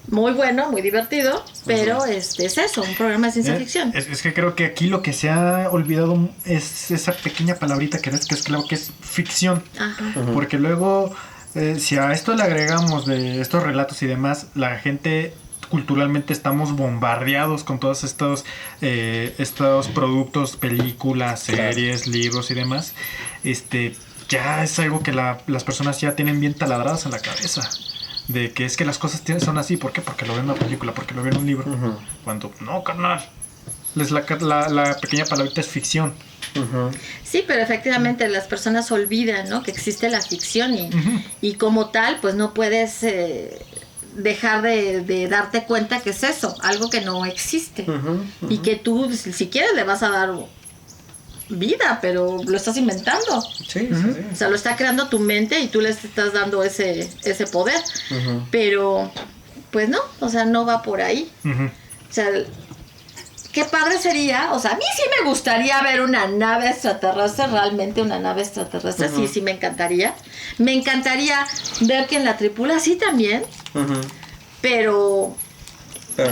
muy bueno, muy divertido, pero es eso, un programa de ciencia ficción. Es que creo que aquí lo que se ha olvidado es esa pequeña palabrita que es claro que es ficción. Ajá. Porque luego, si a esto le agregamos de estos relatos y demás, la gente... culturalmente estamos bombardeados con todos estos productos, películas, series, libros y demás. Ya es algo que las personas ya tienen bien taladradas en la cabeza. de que es que las cosas son así. ¿Por qué? Porque lo ven en una película, porque lo ven en un libro. Cuando, no, carnal. La pequeña palabrita es ficción. Sí, pero efectivamente las personas olvidan, ¿no? Que existe la ficción y como tal, pues no puedes dejar de darte cuenta que es eso, algo que no existe. Y que tú, si quieres, le vas a dar vida, pero lo estás inventando. Sí. O sea, lo está creando tu mente y tú le estás dando ese poder. Pero, pues no, o sea, no va por ahí. O sea, qué padre sería, o sea, a mí sí me gustaría ver una nave extraterrestre, realmente una nave extraterrestre, sí me encantaría. Me encantaría ver quién la tripula, sí también, pero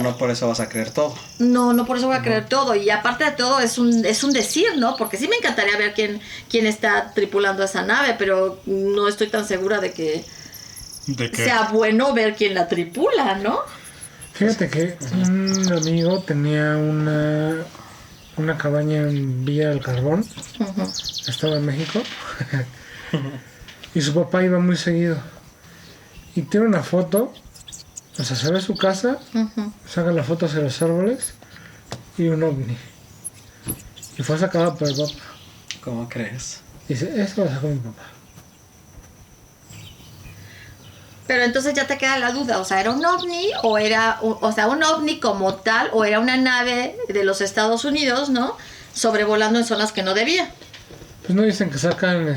no por eso vas a creer todo. No por eso voy a creer todo. Y aparte de todo, es un decir, ¿no? Porque sí me encantaría ver quién está tripulando esa nave, pero no estoy tan segura de que sea bueno ver quién la tripula, ¿no? Fíjate que un amigo tenía una cabaña en Villa del Carbón, estaba en México, y su papá iba muy seguido. Y tiene una foto, o sea, se ve su casa, saca la foto hacia los árboles y un ovni. Y fue sacado por el papá. ¿Cómo crees? Dice, eso lo sacó mi papá. Pero entonces ya te queda la duda, o sea, ¿era un ovni o era, o sea, un ovni como tal, o era una nave de los Estados Unidos, ¿no? Sobrevolando en zonas que no debía? Pues no dicen que sacan,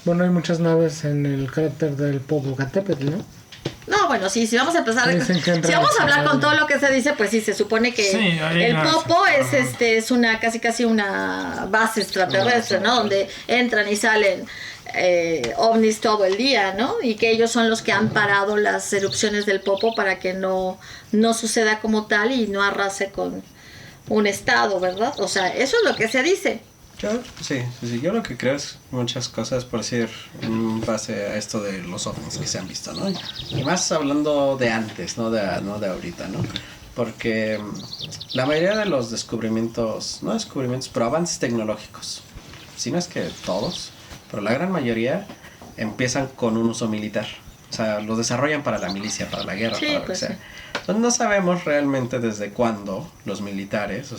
bueno, hay muchas naves en el cráter del Popocatépetl, ¿no? No, bueno, sí, si vamos a empezar, si vamos a hablar con todo lo que se dice, pues sí, se supone que el Popo es una casi una base extraterrestre, ¿no? Donde entran y salen ovnis todo el día, ¿no? Y que ellos son los que han parado las erupciones del Popo para que no suceda como tal y no arrase con un estado, ¿verdad? O sea, eso es lo que se dice. Yo lo que creo es muchas cosas, por decir, en base a esto de los ovnis que se han visto, ¿no? Y más hablando de antes, no de ahorita, ¿no? Porque la mayoría de los pero avances tecnológicos, si no es que todos, pero la gran mayoría empiezan con un uso militar. O sea, lo desarrollan para la milicia, para la guerra, para lo que sea. Entonces no sabemos realmente desde cuándo los militares,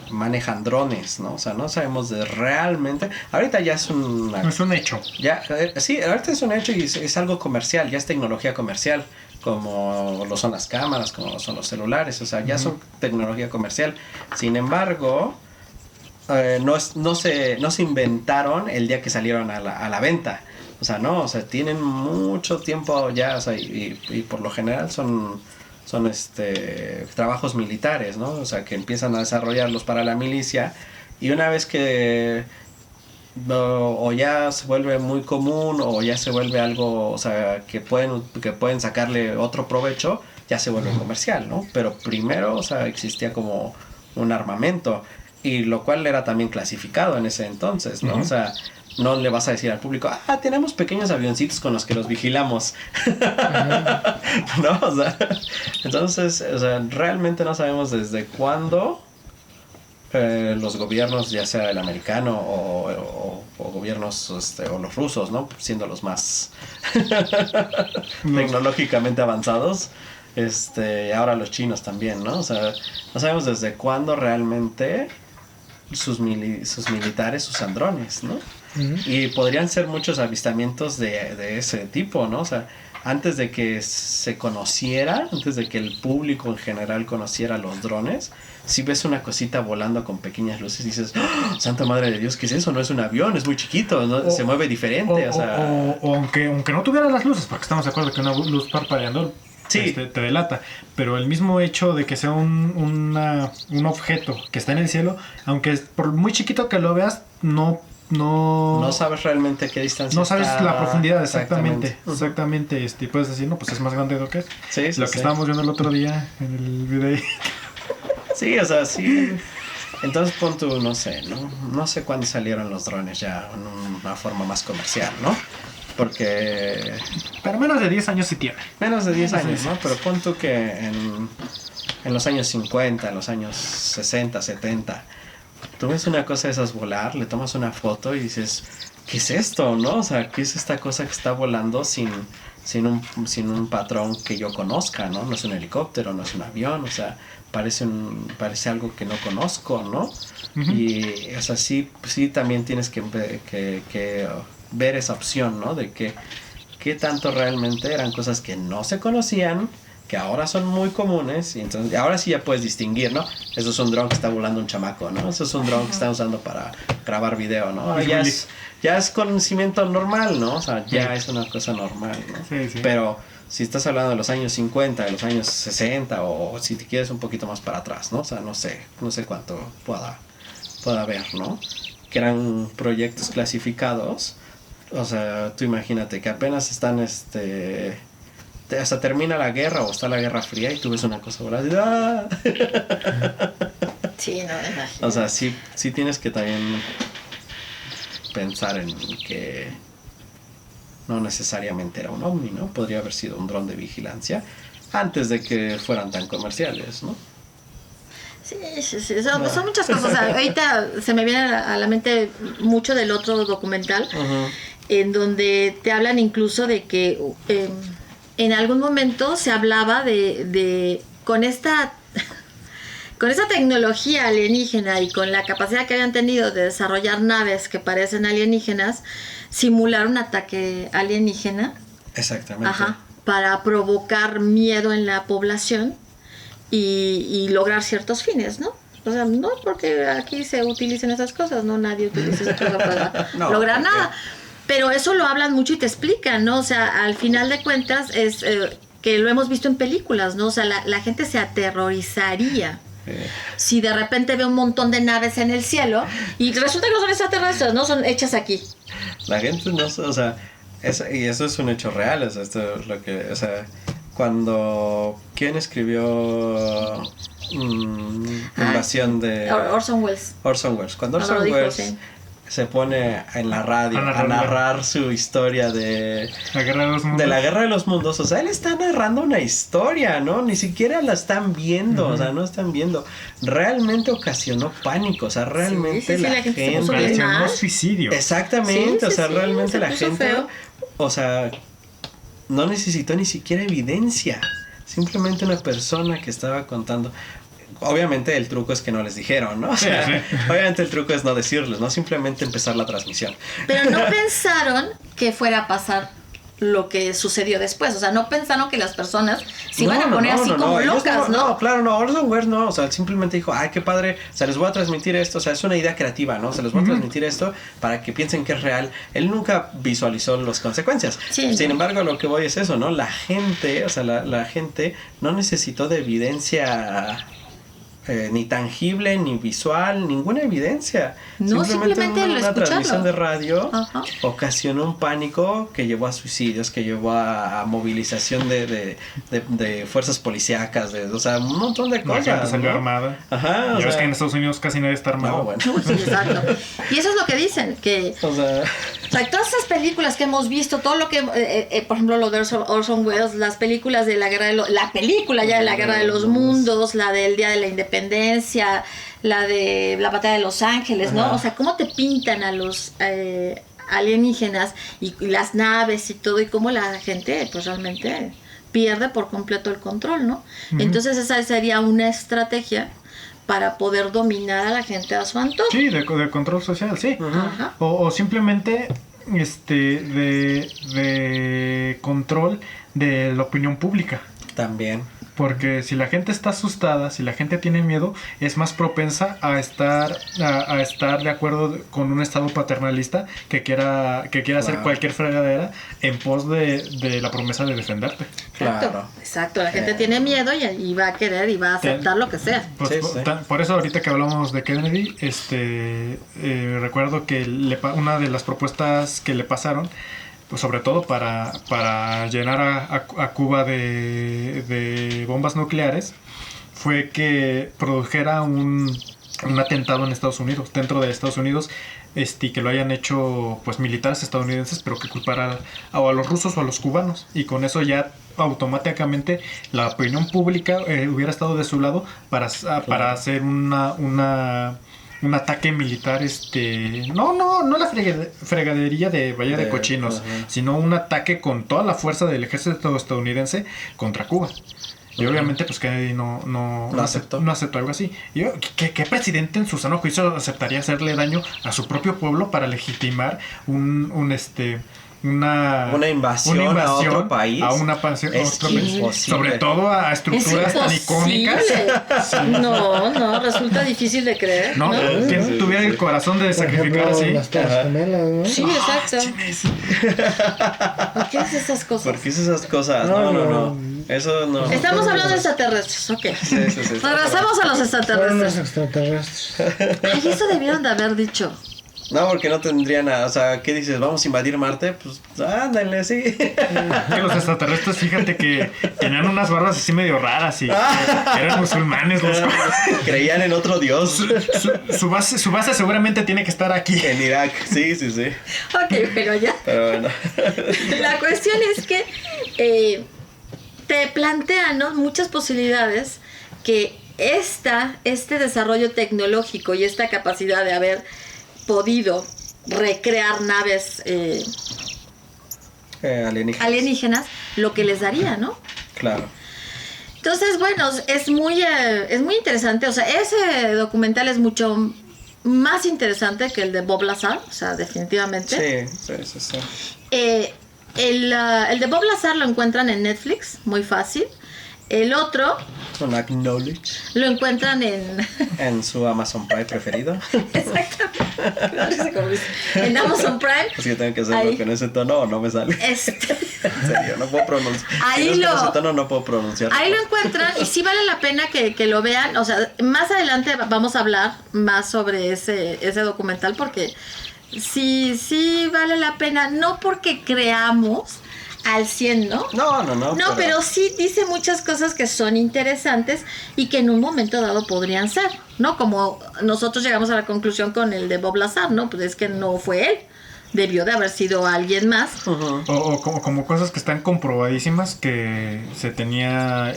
manejan drones, ¿no? O sea, no sabemos de realmente. Ahorita ya es un hecho. Ya, sí, ahorita es un hecho y es algo comercial, ya es tecnología comercial, como lo son las cámaras, como son los celulares, o sea, ya son tecnología comercial. Sin embargo, no se inventaron el día que salieron a la venta. O sea, no, o sea, tienen mucho tiempo ya, o sea, y por lo general son trabajos militares, ¿no? O sea, que empiezan a desarrollarlos para la milicia y una vez que o ya se vuelve muy común o ya se vuelve algo, o sea, que pueden sacarle otro provecho, ya se vuelve comercial, ¿no? Pero primero, o sea, existía como un armamento y lo cual era también clasificado en ese entonces, ¿no? O sea, no le vas a decir al público, tenemos pequeños avioncitos con los que los vigilamos. ¿No? O sea, entonces, o sea, realmente no sabemos desde cuándo los gobiernos, ya sea el americano o gobiernos o los rusos, ¿no? Siendo los más tecnológicamente avanzados, ahora los chinos también, ¿no? O sea, no sabemos desde cuándo realmente sus militares usan drones, ¿no? Y podrían ser muchos avistamientos de ese tipo, ¿no? O sea, antes de que se conociera, antes de que el público en general conociera los drones, si ves una cosita volando con pequeñas luces, dices, ¡oh, Santa Madre de Dios! ¿Qué es eso? No es un avión, es muy chiquito, ¿no? Se mueve diferente, o sea... O aunque no tuviera las luces, porque estamos de acuerdo que una luz parpadeando te delata, pero el mismo hecho de que sea un objeto que está en el cielo, aunque por muy chiquito que lo veas, no sabes realmente qué distancia no sabes está. La profundidad, exactamente. Puedes decir, no, pues es más grande de lo que es. Sí, lo que estábamos viendo el otro día en el video. Sí, o sea, sí. Entonces pon tú, no sé cuándo salieron los drones ya en una forma más comercial, ¿no? Porque... Pero menos de 10 años sí tiene. Menos de 10 años, ¿no? Pero pon tú que en los años 50, en los años 60, 70... Tú ves una cosa de esas volar, le tomas una foto y dices, ¿qué es esto, no? O sea, ¿qué es esta cosa que está volando sin un patrón que yo conozca, ¿no? No es un helicóptero, no es un avión, o sea, parece algo que no conozco, ¿no? Ujú. Y, o sea, sí también tienes que ver esa opción, ¿no? De que qué tanto realmente eran cosas que no se conocían, que ahora son muy comunes, y entonces ahora sí ya puedes distinguir, ¿no? Eso es un dron que está volando un chamaco, ¿no? Eso es un dron que están usando para grabar video, ¿no? Ahora ya es conocimiento normal, ¿no? O sea, ya es una cosa normal, ¿no? Sí. Pero si estás hablando de los años 50, de los años 60, o si te quieres un poquito más para atrás, ¿no? O sea, no sé cuánto pueda haber, ¿no? Que eran proyectos clasificados. O sea, tú imagínate que apenas están, hasta termina la guerra o está la Guerra Fría y tú ves una cosa volada y ¡ah! Sí, no, imagino. O sea, sí tienes que también pensar en que no necesariamente era un ovni, ¿no? Podría haber sido un dron de vigilancia antes de que fueran tan comerciales, ¿no? Sí, son muchas cosas. O sea, ahorita se me viene a la mente mucho del otro documental, en donde te hablan incluso de que en algún momento se hablaba de con esta tecnología alienígena y con la capacidad que habían tenido de desarrollar naves que parecen alienígenas, simular un ataque alienígena. Exactamente. Ajá, para provocar miedo en la población y lograr ciertos fines, ¿no? O sea, no porque aquí se utilicen esas cosas, no, nadie utiliza esas cosas para lograr nada. Pero eso lo hablan mucho y te explican, ¿no? O sea, al final de cuentas es que lo hemos visto en películas, ¿no? O sea, la gente se aterrorizaría si de repente ve un montón de naves en el cielo y resulta que no son extraterrestres, ¿no? Son hechas aquí. La gente no, o sea, y eso es un hecho real, o sea, esto es lo que, o sea, ¿quién escribió Invasión de Orson Welles? Orson Welles. Cuando Orson Welles se pone en la radio a narrar su historia de la Guerra de los Mundos. De la Guerra de los Mundos, o sea, él está narrando una historia, ¿no? Ni siquiera la están viendo, o sea, no están viendo. Realmente ocasionó pánico, o sea, realmente la gente ocasionó suicidio. Exactamente, o sea, realmente la gente, feo. O sea, no necesitó ni siquiera evidencia. Simplemente una persona que estaba contando. Obviamente el truco es que no les dijeron, ¿no? O sea, obviamente el truco es no decirles, no simplemente empezar la transmisión. Pero no pensaron que fuera a pasar lo que sucedió después. O sea, no pensaron que las personas se iban a poner así como locas, ¿no? No, claro, no. Orson Welles no. O sea, simplemente dijo, ay, qué padre, o sea, les voy a transmitir esto. O sea, es una idea creativa, ¿no? Se les voy a transmitir esto para que piensen que es real. Él nunca visualizó las consecuencias. Sí, Sin embargo, lo que voy es eso, ¿no? La gente, o sea, la gente no necesitó de evidencia ni tangible, ni visual, ninguna evidencia. No, simplemente una transmisión de radio ocasionó un pánico que llevó a suicidios, que llevó a movilización de fuerzas policíacas, o sea, un montón de cosas. La gente salió armada. Ajá. Ya ves que en Estados Unidos casi nadie está armado. No, bueno. Sí, exacto. Y eso es lo que dicen, que o sea, todas esas películas que hemos visto, todo lo que, por ejemplo, lo de Orson Welles, las películas de la guerra de la película ya de la Guerra de los Mundos, la del Día de la Independencia, la de la Batalla de Los Ángeles, ¿no? O sea, cómo te pintan a los alienígenas y las naves y todo, y cómo la gente, pues realmente pierde por completo el control, ¿no? Entonces esa sería una estrategia para poder dominar a la gente a su antojo. Sí, de control social, sí. Ajá. O simplemente de control de la opinión pública. también. Porque si la gente está asustada, si la gente tiene miedo, es más propensa a estar de acuerdo con un estado paternalista que quiera hacer cualquier fregadera en pos de la promesa de defenderte. Claro. Exacto. La gente tiene miedo y va a querer y va a aceptar lo que sea. Pues, Sí. por eso ahorita que hablamos de Kennedy, recuerdo que una de las propuestas que le pasaron, pues sobre todo para llenar a Cuba de bombas nucleares, fue que produjera un atentado en Estados Unidos, dentro de Estados Unidos, que lo hayan hecho pues militares estadounidenses, pero que culpara a los rusos o a los cubanos, y con eso ya automáticamente la opinión pública hubiera estado de su lado para hacer una un ataque militar, no la fregadería de Bahía de Cochinos, sino un ataque con toda la fuerza del ejército estadounidense contra Cuba. Y obviamente pues Kennedy no aceptó algo así. Y ¿qué presidente en su sano juicio aceptaría hacerle daño a su propio pueblo para legitimar una invasión a otro país? A otro país. Sobre todo a estructuras tan icónicas. Sí. No, resulta difícil de creer. No, ¿quién tuviera el corazón de sacrificar así? Las Torres Gemelas, ¿no? Sí, exacto. ¿Por qué haces esas cosas? ¿Por qué haces esas cosas? No. Eso no. Estamos hablando de extraterrestres, ok. Sí. Regresamos a los Fueron los extraterrestres. extraterrestres. Ay, eso debieron de haber dicho. No, porque no tendrían nada. O sea, ¿qué dices? ¿Vamos a invadir Marte? Pues ándale, sí. Que los extraterrestres, fíjate que tenían unas barbas así medio raras y eran musulmanes. Creían en otro dios. Su base seguramente tiene que estar aquí. En Irak, sí. Ok, pero ya. Pero bueno. La cuestión es que te plantean, ¿no?, muchas posibilidades que este desarrollo tecnológico y esta capacidad de haber podido recrear naves alienígenas, lo que les daría, ¿no? Claro. Entonces, bueno, es muy interesante. O sea, ese documental es mucho más interesante que el de Bob Lazar, o sea, definitivamente. Sí. El de Bob Lazar lo encuentran en Netflix, muy fácil. El otro Con Acknowledge. Lo encuentran en su Amazon Prime preferido. Exactamente. En Amazon Prime. Es que tengo que hacerlo con ese tono o no me sale. En serio, no puedo pronunciar. Ese tono no puedo pronunciar. Ahí lo encuentran y sí vale la pena que lo vean. O sea, más adelante vamos a hablar más sobre ese documental porque sí vale la pena. No porque creamos al 100, ¿no? No, pero sí dice muchas cosas que son interesantes y que en un momento dado podrían ser, ¿no? Como nosotros llegamos a la conclusión con el de Bob Lazar, ¿no? Pues es que no fue él, debió de haber sido alguien más. Uh-huh. O como cosas que están comprobadísimas, que se tenía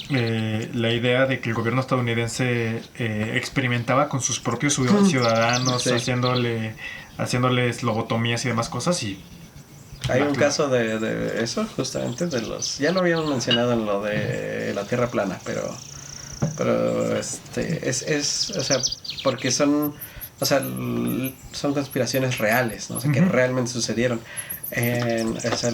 la idea de que el gobierno estadounidense experimentaba con sus propios ciudadanos, sí, haciéndoles lobotomías y demás cosas y... Hay un caso de eso, justamente, de los... Ya lo habíamos mencionado en lo de la Tierra plana, pero o sea, porque son conspiraciones reales, ¿no? O sea, que realmente sucedieron. O sea,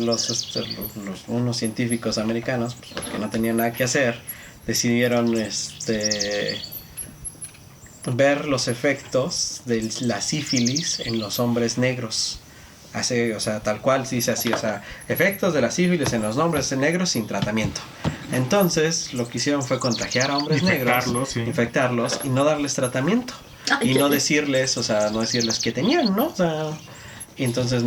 unos científicos americanos, pues, porque no tenían nada que hacer, decidieron ver los efectos de la sífilis en los hombres negros. O sea, tal cual se dice así, o sea, efectos de la sífilis en los hombres negros sin tratamiento. Entonces, lo que hicieron fue contagiar a hombres negros, infectarlos y no darles tratamiento. Y no decirles, qué tenían, ¿no? O sea, y entonces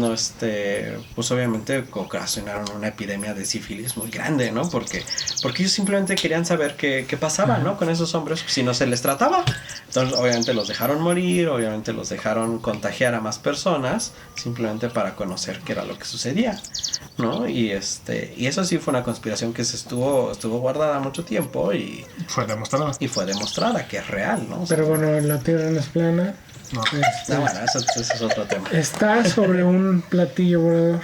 pues obviamente ocasionaron una epidemia de sífilis muy grande, ¿no? Porque ellos simplemente querían saber qué pasaba, ¿no? Con esos hombres si no se les trataba. Entonces obviamente los dejaron morir, obviamente los dejaron contagiar a más personas, simplemente para conocer qué era lo que sucedía, ¿no? Y eso sí fue una conspiración que se estuvo guardada mucho tiempo y fue demostrada que es real, ¿no? O sea, pero bueno, la Tierra no es plana. No, bueno, eso es otro tema. Está sobre un platillo volador.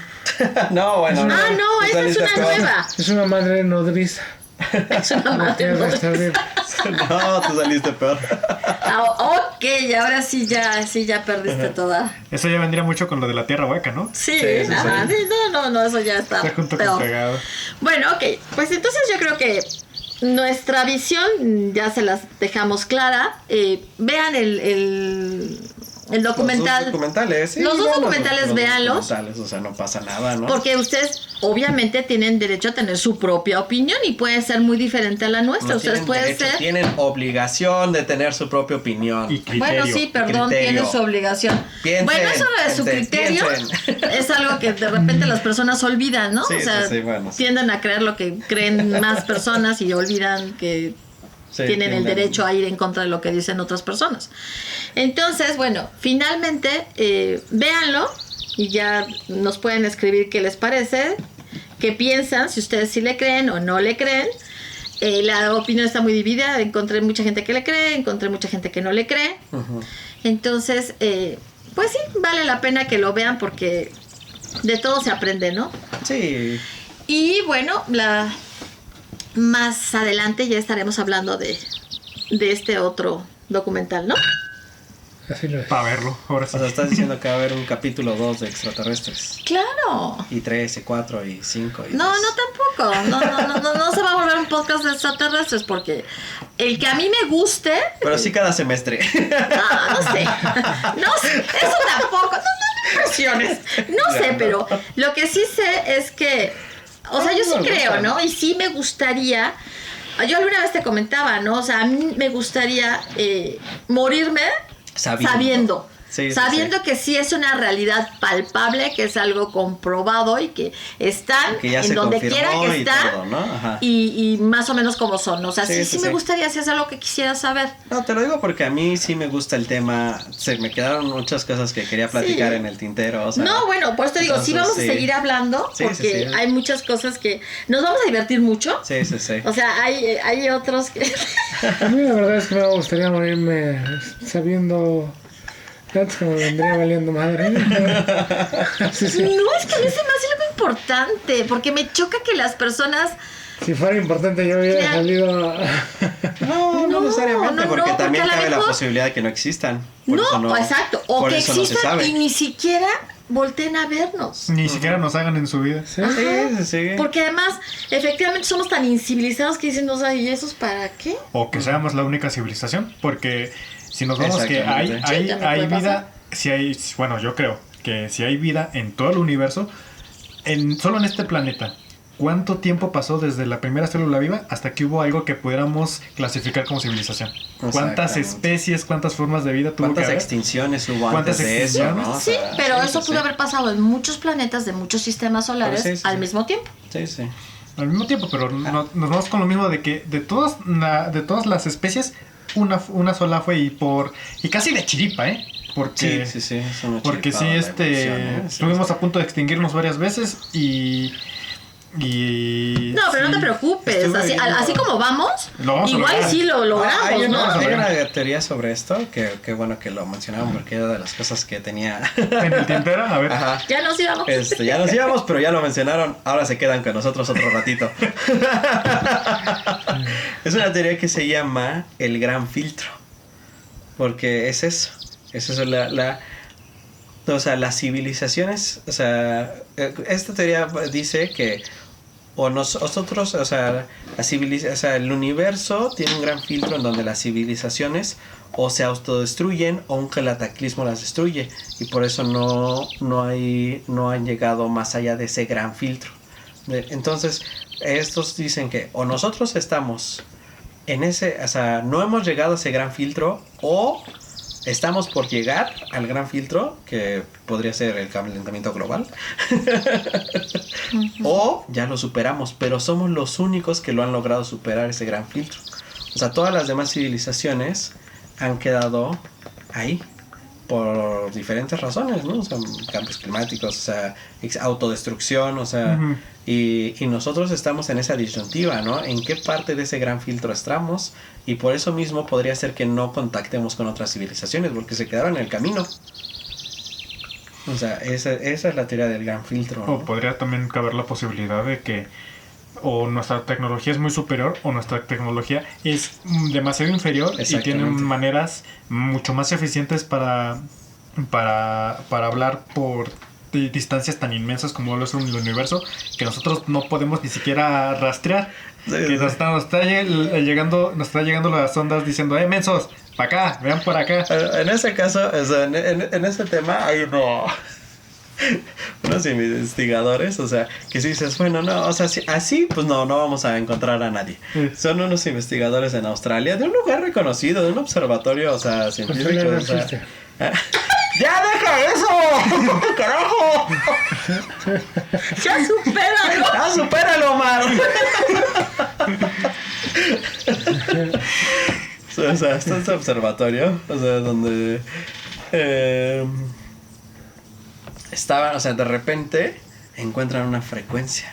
No, bueno. No, esa es una nueva. Es una madre nodriza. Es una madre nodriza. No, tú saliste peor. Ok, ahora sí ya perdiste toda. Eso ya vendría mucho con lo de la Tierra hueca, ¿no? Sí. No, eso ya está peor. Bueno, ok, pues entonces yo creo que nuestra visión ya se las dejamos clara. Vean el documental. Los documentales, sí. Los dos documentales, véanlos. O sea, no pasa nada, ¿no? Porque ustedes obviamente tienen derecho a tener su propia opinión y puede ser muy diferente a la nuestra. Ustedes tienen obligación de tener su propia opinión. Y bueno, sí, perdón, tienen su obligación. Bueno, eso de su criterio es algo que de repente las personas olvidan, ¿no? Sí, o sea, tienden a creer lo que creen más personas y olvidan que tienen el derecho a ir en contra de lo que dicen otras personas. Entonces, bueno, finalmente véanlo y ya nos pueden escribir qué les parece, qué piensan, si ustedes sí le creen o no le creen. la opinión está muy dividida. Encontré mucha gente que le cree, encontré mucha gente que no le cree. Ujú. Entonces, pues sí, vale la pena que lo vean porque de todo se aprende, ¿no? Sí. Y bueno, más adelante ya estaremos hablando de este otro documental, ¿no? Así lo es. Para verlo, ahora sí. O sea, estás diciendo que va a haber un capítulo 2 de extraterrestres. Claro. Y 3, y 4, y 5. Y No, 10. no tampoco. No se va a volver un podcast de extraterrestres porque el que a mí me guste. Pero sí cada semestre. No sé. No sé. Eso tampoco. No impresiones. No sé, pero lo que sí sé es que. O sea, yo sí creo, ¿no? Y sí me gustaría. Yo alguna vez te comentaba, ¿no? O sea, a mí me gustaría morirme sabiendo. Sí, Sabiendo que sí es una realidad palpable, que es algo comprobado y que están que ya en se donde quiera confirmó que y están todo, ¿no? Ajá. y más o menos como son. O sea, Sí, sí sí, me sí. gustaría, si es algo que quisiera saber. No, te lo digo porque a mí sí me gusta el tema. Se me quedaron muchas cosas que quería platicar Sí. en el tintero. O sea, No, bueno, pues te digo, sí entonces, vamos a sí. seguir hablando Sí, porque sí, sí. hay muchas cosas que nos vamos a divertir mucho. Sí, sí, sí. O sea, hay otros que... A mí la verdad es que me gustaría morirme sabiendo que antes que me vendría valiendo madre. Sí, sí. No, es que a mí se me hace algo importante, porque me choca que las personas... Si fuera importante yo hubiera Claro. salido... No necesariamente, no, porque porque también a lo cabe la mejor- posibilidad de que no existan. Por eso No, exacto. O por que eso no se existan sabe. y ni siquiera volteen a vernos. Ni siquiera nos hagan en su vida. Sí. Ajá. Sí, sí. Porque además, efectivamente, somos tan incivilizados que dicen, o sea, ¿y esos para qué? O que seamos la única civilización. Porque si nos vamos que hay, Exactamente. hay, Sí, también hay puede vida, si hay, bueno, yo creo que si hay vida en todo el universo, solo en este planeta, ¿cuánto tiempo pasó desde la primera célula viva hasta que hubo algo que pudiéramos clasificar como civilización? ¿Cuántas Exactamente. especies, cuántas formas de vida tuvo que ¿Cuántas haber? extinciones hubo ¿Cuántas antes de eso, extinciones? no? O Sí, sea, pero sí, eso sí, pudo sí. haber pasado en muchos planetas de muchos sistemas solares Pero sí, sí, al sí. mismo tiempo. Sí, sí. Al mismo tiempo, pero nos vamos con lo mismo de que de todas las especies, una sola fue y casi de chiripa, ¿eh? Porque, Sí, es una porque sí, chiripada la evolución, ¿eh? Sí, estuvimos a punto de extinguirnos varias veces y No, pero no te sí, preocupes. estuve Así, viendo- así como vamos, Lo vamos a igual lograr. sí lo logramos, hay ¿no? una, Vamos a hay ver. una teoría sobre esto, que bueno que lo mencionaban porque era de las cosas que tenía. en el tintero, a ver. Ajá. Ya nos íbamos. Ya nos íbamos, pero ya lo mencionaron. Ahora se quedan con nosotros otro ratito. Es una teoría que se llama el gran filtro. Porque es eso. Es eso o sea, las civilizaciones. O sea, esta teoría dice que nosotros, o sea, o sea, el universo tiene un gran filtro en donde las civilizaciones o se autodestruyen o un cataclismo las destruye y por eso no han llegado más allá de ese gran filtro. Entonces, estos dicen que o nosotros estamos en ese, o sea, no hemos llegado a ese gran filtro o estamos por llegar al gran filtro, que podría ser el calentamiento global, o ya lo superamos, pero somos los únicos que lo han logrado superar ese gran filtro. O sea, todas las demás civilizaciones han quedado ahí por diferentes razones, ¿no? O sea, cambios climáticos, o sea, autodestrucción, o sea, Ujú. y nosotros estamos en esa disyuntiva, ¿no? ¿En qué parte de ese gran filtro estamos? Y por eso mismo podría ser que no contactemos con otras civilizaciones, porque se quedaron en el camino. O sea, esa es la teoría del gran filtro, ¿no? O podría también caber la posibilidad de que o nuestra tecnología es muy superior o nuestra tecnología es demasiado inferior y tienen Exactamente. maneras mucho más eficientes para hablar por distancias tan inmensas como lo es el universo que nosotros no podemos ni siquiera rastrear. Sí, Que sí. nos está llegando las ondas diciendo, mensos, para acá, vean por acá. En ese caso, o sea, en ese tema hay unos investigadores, o sea, que si dices, bueno, no, o sea, así, pues no vamos a encontrar a nadie. Sí. Son unos investigadores en Australia, de un lugar reconocido, de un observatorio, o sea, científico, no o sea, existe. ¡ya deja eso! ¡Carajo! Ya supéralo. ¡Ya supéralo, Omar! O sea, está este observatorio, o sea, donde estaban, o sea, de repente encuentran una frecuencia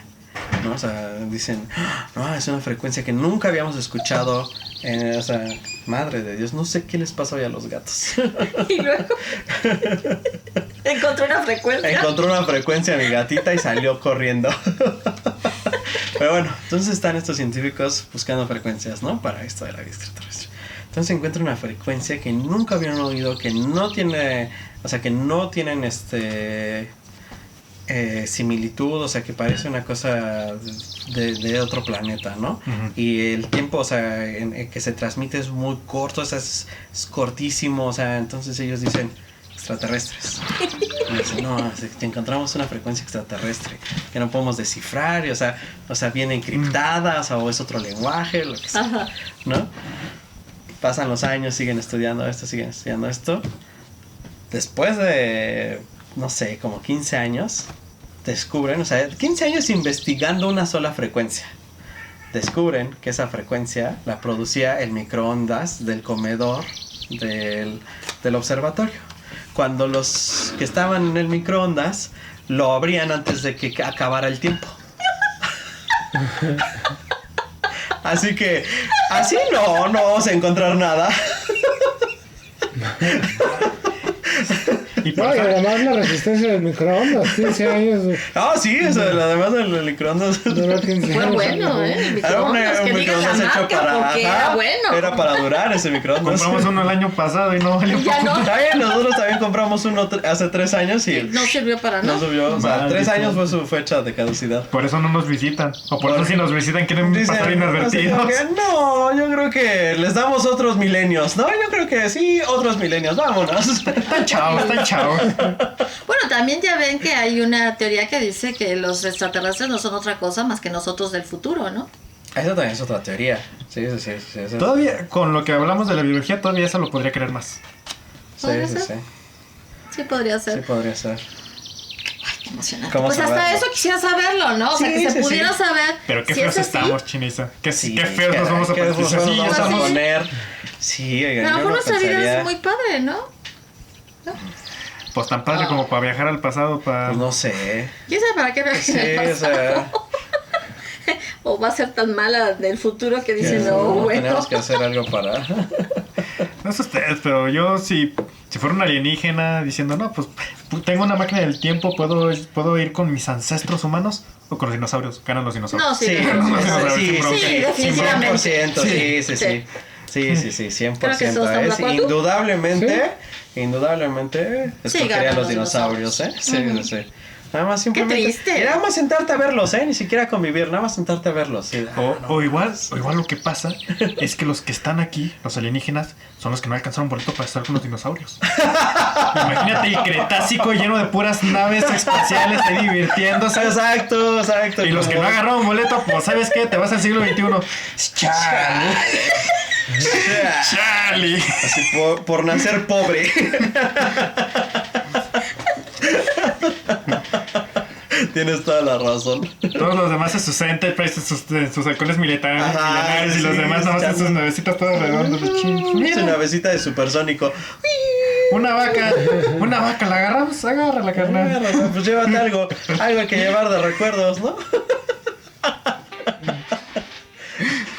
¿no? O sea, dicen, no, es una frecuencia que nunca habíamos escuchado. O sea, madre de Dios, no sé qué les pasa hoy a los gatos. Y luego encontró una frecuencia mi gatita y salió corriendo. Pero bueno, entonces están estos científicos buscando frecuencias, ¿no? Para esto de la vida extraterrestre. Entonces encuentra una frecuencia que nunca habían oído, que no tiene, o sea, que no tienen similitud, o sea, que parece una cosa de otro planeta, ¿no? Uh-huh. Y el tiempo, o sea, que se transmite es muy corto, o sea, es cortísimo, o sea, entonces ellos dicen extraterrestres. Y dicen, no, te encontramos una frecuencia extraterrestre que no podemos descifrar, y, o sea, viene encriptada, o es otro lenguaje, lo que sea, ¿no? Pasan los años, siguen estudiando esto. Después de, no sé, como 15 años, descubren, o sea, 15 años investigando una sola frecuencia. Descubren que esa frecuencia la producía el microondas del comedor del observatorio. Cuando los que estaban en el microondas lo abrían antes de que acabara el tiempo. Así que, así no vamos a encontrar nada. No, y además la resistencia del microondas, 15 años. Ah, sí, o sea, además del microondas. Duró 15 años. Fue bueno, el microondas. Que digan la marca, porque era bueno. Era para durar ese microondas. Compramos uno el año pasado y no valió. Ya no. Nosotros también compramos uno hace 3 años y no sirvió para nada. No sirvió, o sea, 3 años fue su fecha de caducidad. Por eso no nos visitan. O por eso si nos visitan quieren pasar inadvertidos. No, yo creo que les damos otros milenios. No, yo creo que sí, otros milenios. Vámonos. Están chavos. Bueno, también ya ven que hay una teoría que dice que los extraterrestres no son otra cosa más que nosotros del futuro, ¿no? Eso también es otra teoría. Sí. Todavía, con lo que hablamos de la biología, todavía eso lo podría creer más. Sí. Sí, podría ser. Sí, podría ser. Ay, qué emocionante. Pues hasta eso quisiera saberlo, ¿no? O sea, que se pudiera saber. Pero qué feos estamos, Chinisa. Qué feos nos vamos a poner. Sí, oigan, a lo mejor nuestra vida es muy padre, ¿no? Pues tan padre como para viajar al pasado, para... Pues no sé. ¿Quién sabe para qué viajar al pasado? O sea... o va a ser tan mala del futuro que dicen, bueno. Tenemos que hacer algo para... No sé ustedes, pero yo si fuera un alienígena diciendo, no, pues tengo una máquina del tiempo, ¿puedo ir con mis ancestros humanos o con los dinosaurios? Ganan los dinosaurios. No, sí, definitivamente. 100%, sí, 100%. Es indudablemente escogería a los dinosaurios, ¿eh? Sí. Nada más simplemente. Qué triste. Nada más sentarte a verlos, Ni siquiera convivir, nada más sentarte a verlos. Sí. O igual lo que pasa es que los que están aquí, los alienígenas, son los que no alcanzaron boleto para estar con los dinosaurios. Imagínate el Cretácico lleno de puras naves espaciales ahí divirtiéndose. Exacto. Y los que no agarraron boleto, pues ¿sabes qué? Te vas al siglo XXI. Charlie. Así por nacer pobre. Tienes toda la razón. Todos los demás en sus Enterprise, sus halcones militares y los demás nomás en sus navecitas todas redondas. Su navecita de supersónico. Una vaca, la agarramos, agárrala, carnal. Pues llévate algo que llevar de recuerdos, ¿no?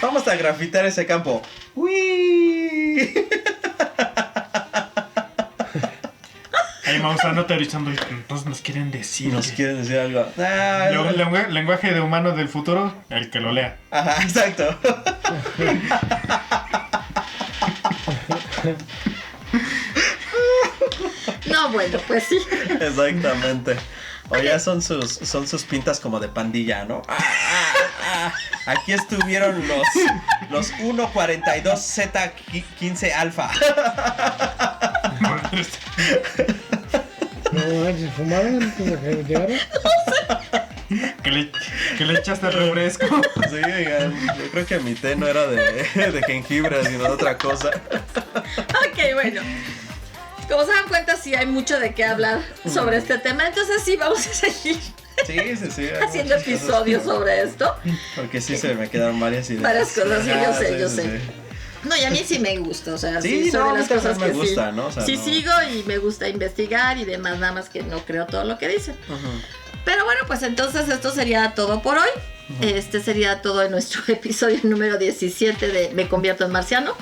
Vamos a grafitar ese campo. ¡Uy! Ahí vamos a teorizando. Entonces nos quieren decir. Algo. Lenguaje de humano del futuro, el que lo lea. Ajá, exacto. No, bueno, pues sí. Exactamente. O ya son sus pintas como de pandilla, ¿no? Aquí estuvieron los 142Z15 alfa. No manches, ¿fumaron antes de que llegaran? ¿Qué le echaste al refresco? Sí, oigan, yo creo que mi té no era de jengibre, sino de otra cosa. Ok, bueno. Como se dan cuenta, sí hay mucho de qué hablar sobre este tema, entonces sí, vamos a seguir haciendo episodios sobre esto. Porque sí se me quedaron varias ideas. Varias cosas, sí, yo sé. No, y a mí sí me gusta, o sea, sí son de las cosas me que gusta, ¿no? O sea, sigo y me gusta investigar y demás, nada más que no creo todo lo que dicen. Pero bueno, pues entonces esto sería todo por hoy. Este sería todo en nuestro episodio número 17 de Me convierto en marciano.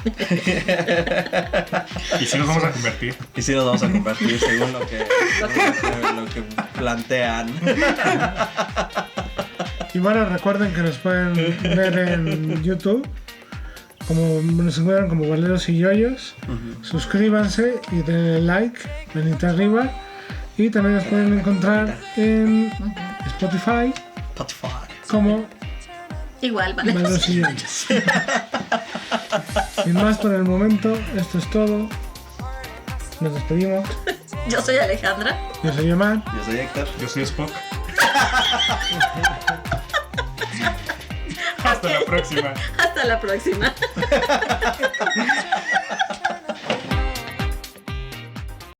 Y si nos vamos a convertir. Y si nos vamos a convertir según lo que plantean. Y bueno, recuerden que nos pueden ver en YouTube. Como nos encuentran como Valeros y Yoyos. Suscríbanse y denle like, manita arriba. Y también nos pueden encontrar en Spotify como Igual, ¿vale? Valeros y Yoyos. Sin más por el momento, esto es todo. Nos despedimos. Yo soy Alejandra. Yo soy Omar. Yo soy Héctor. Yo soy Spock. Hasta la próxima. Hasta la próxima.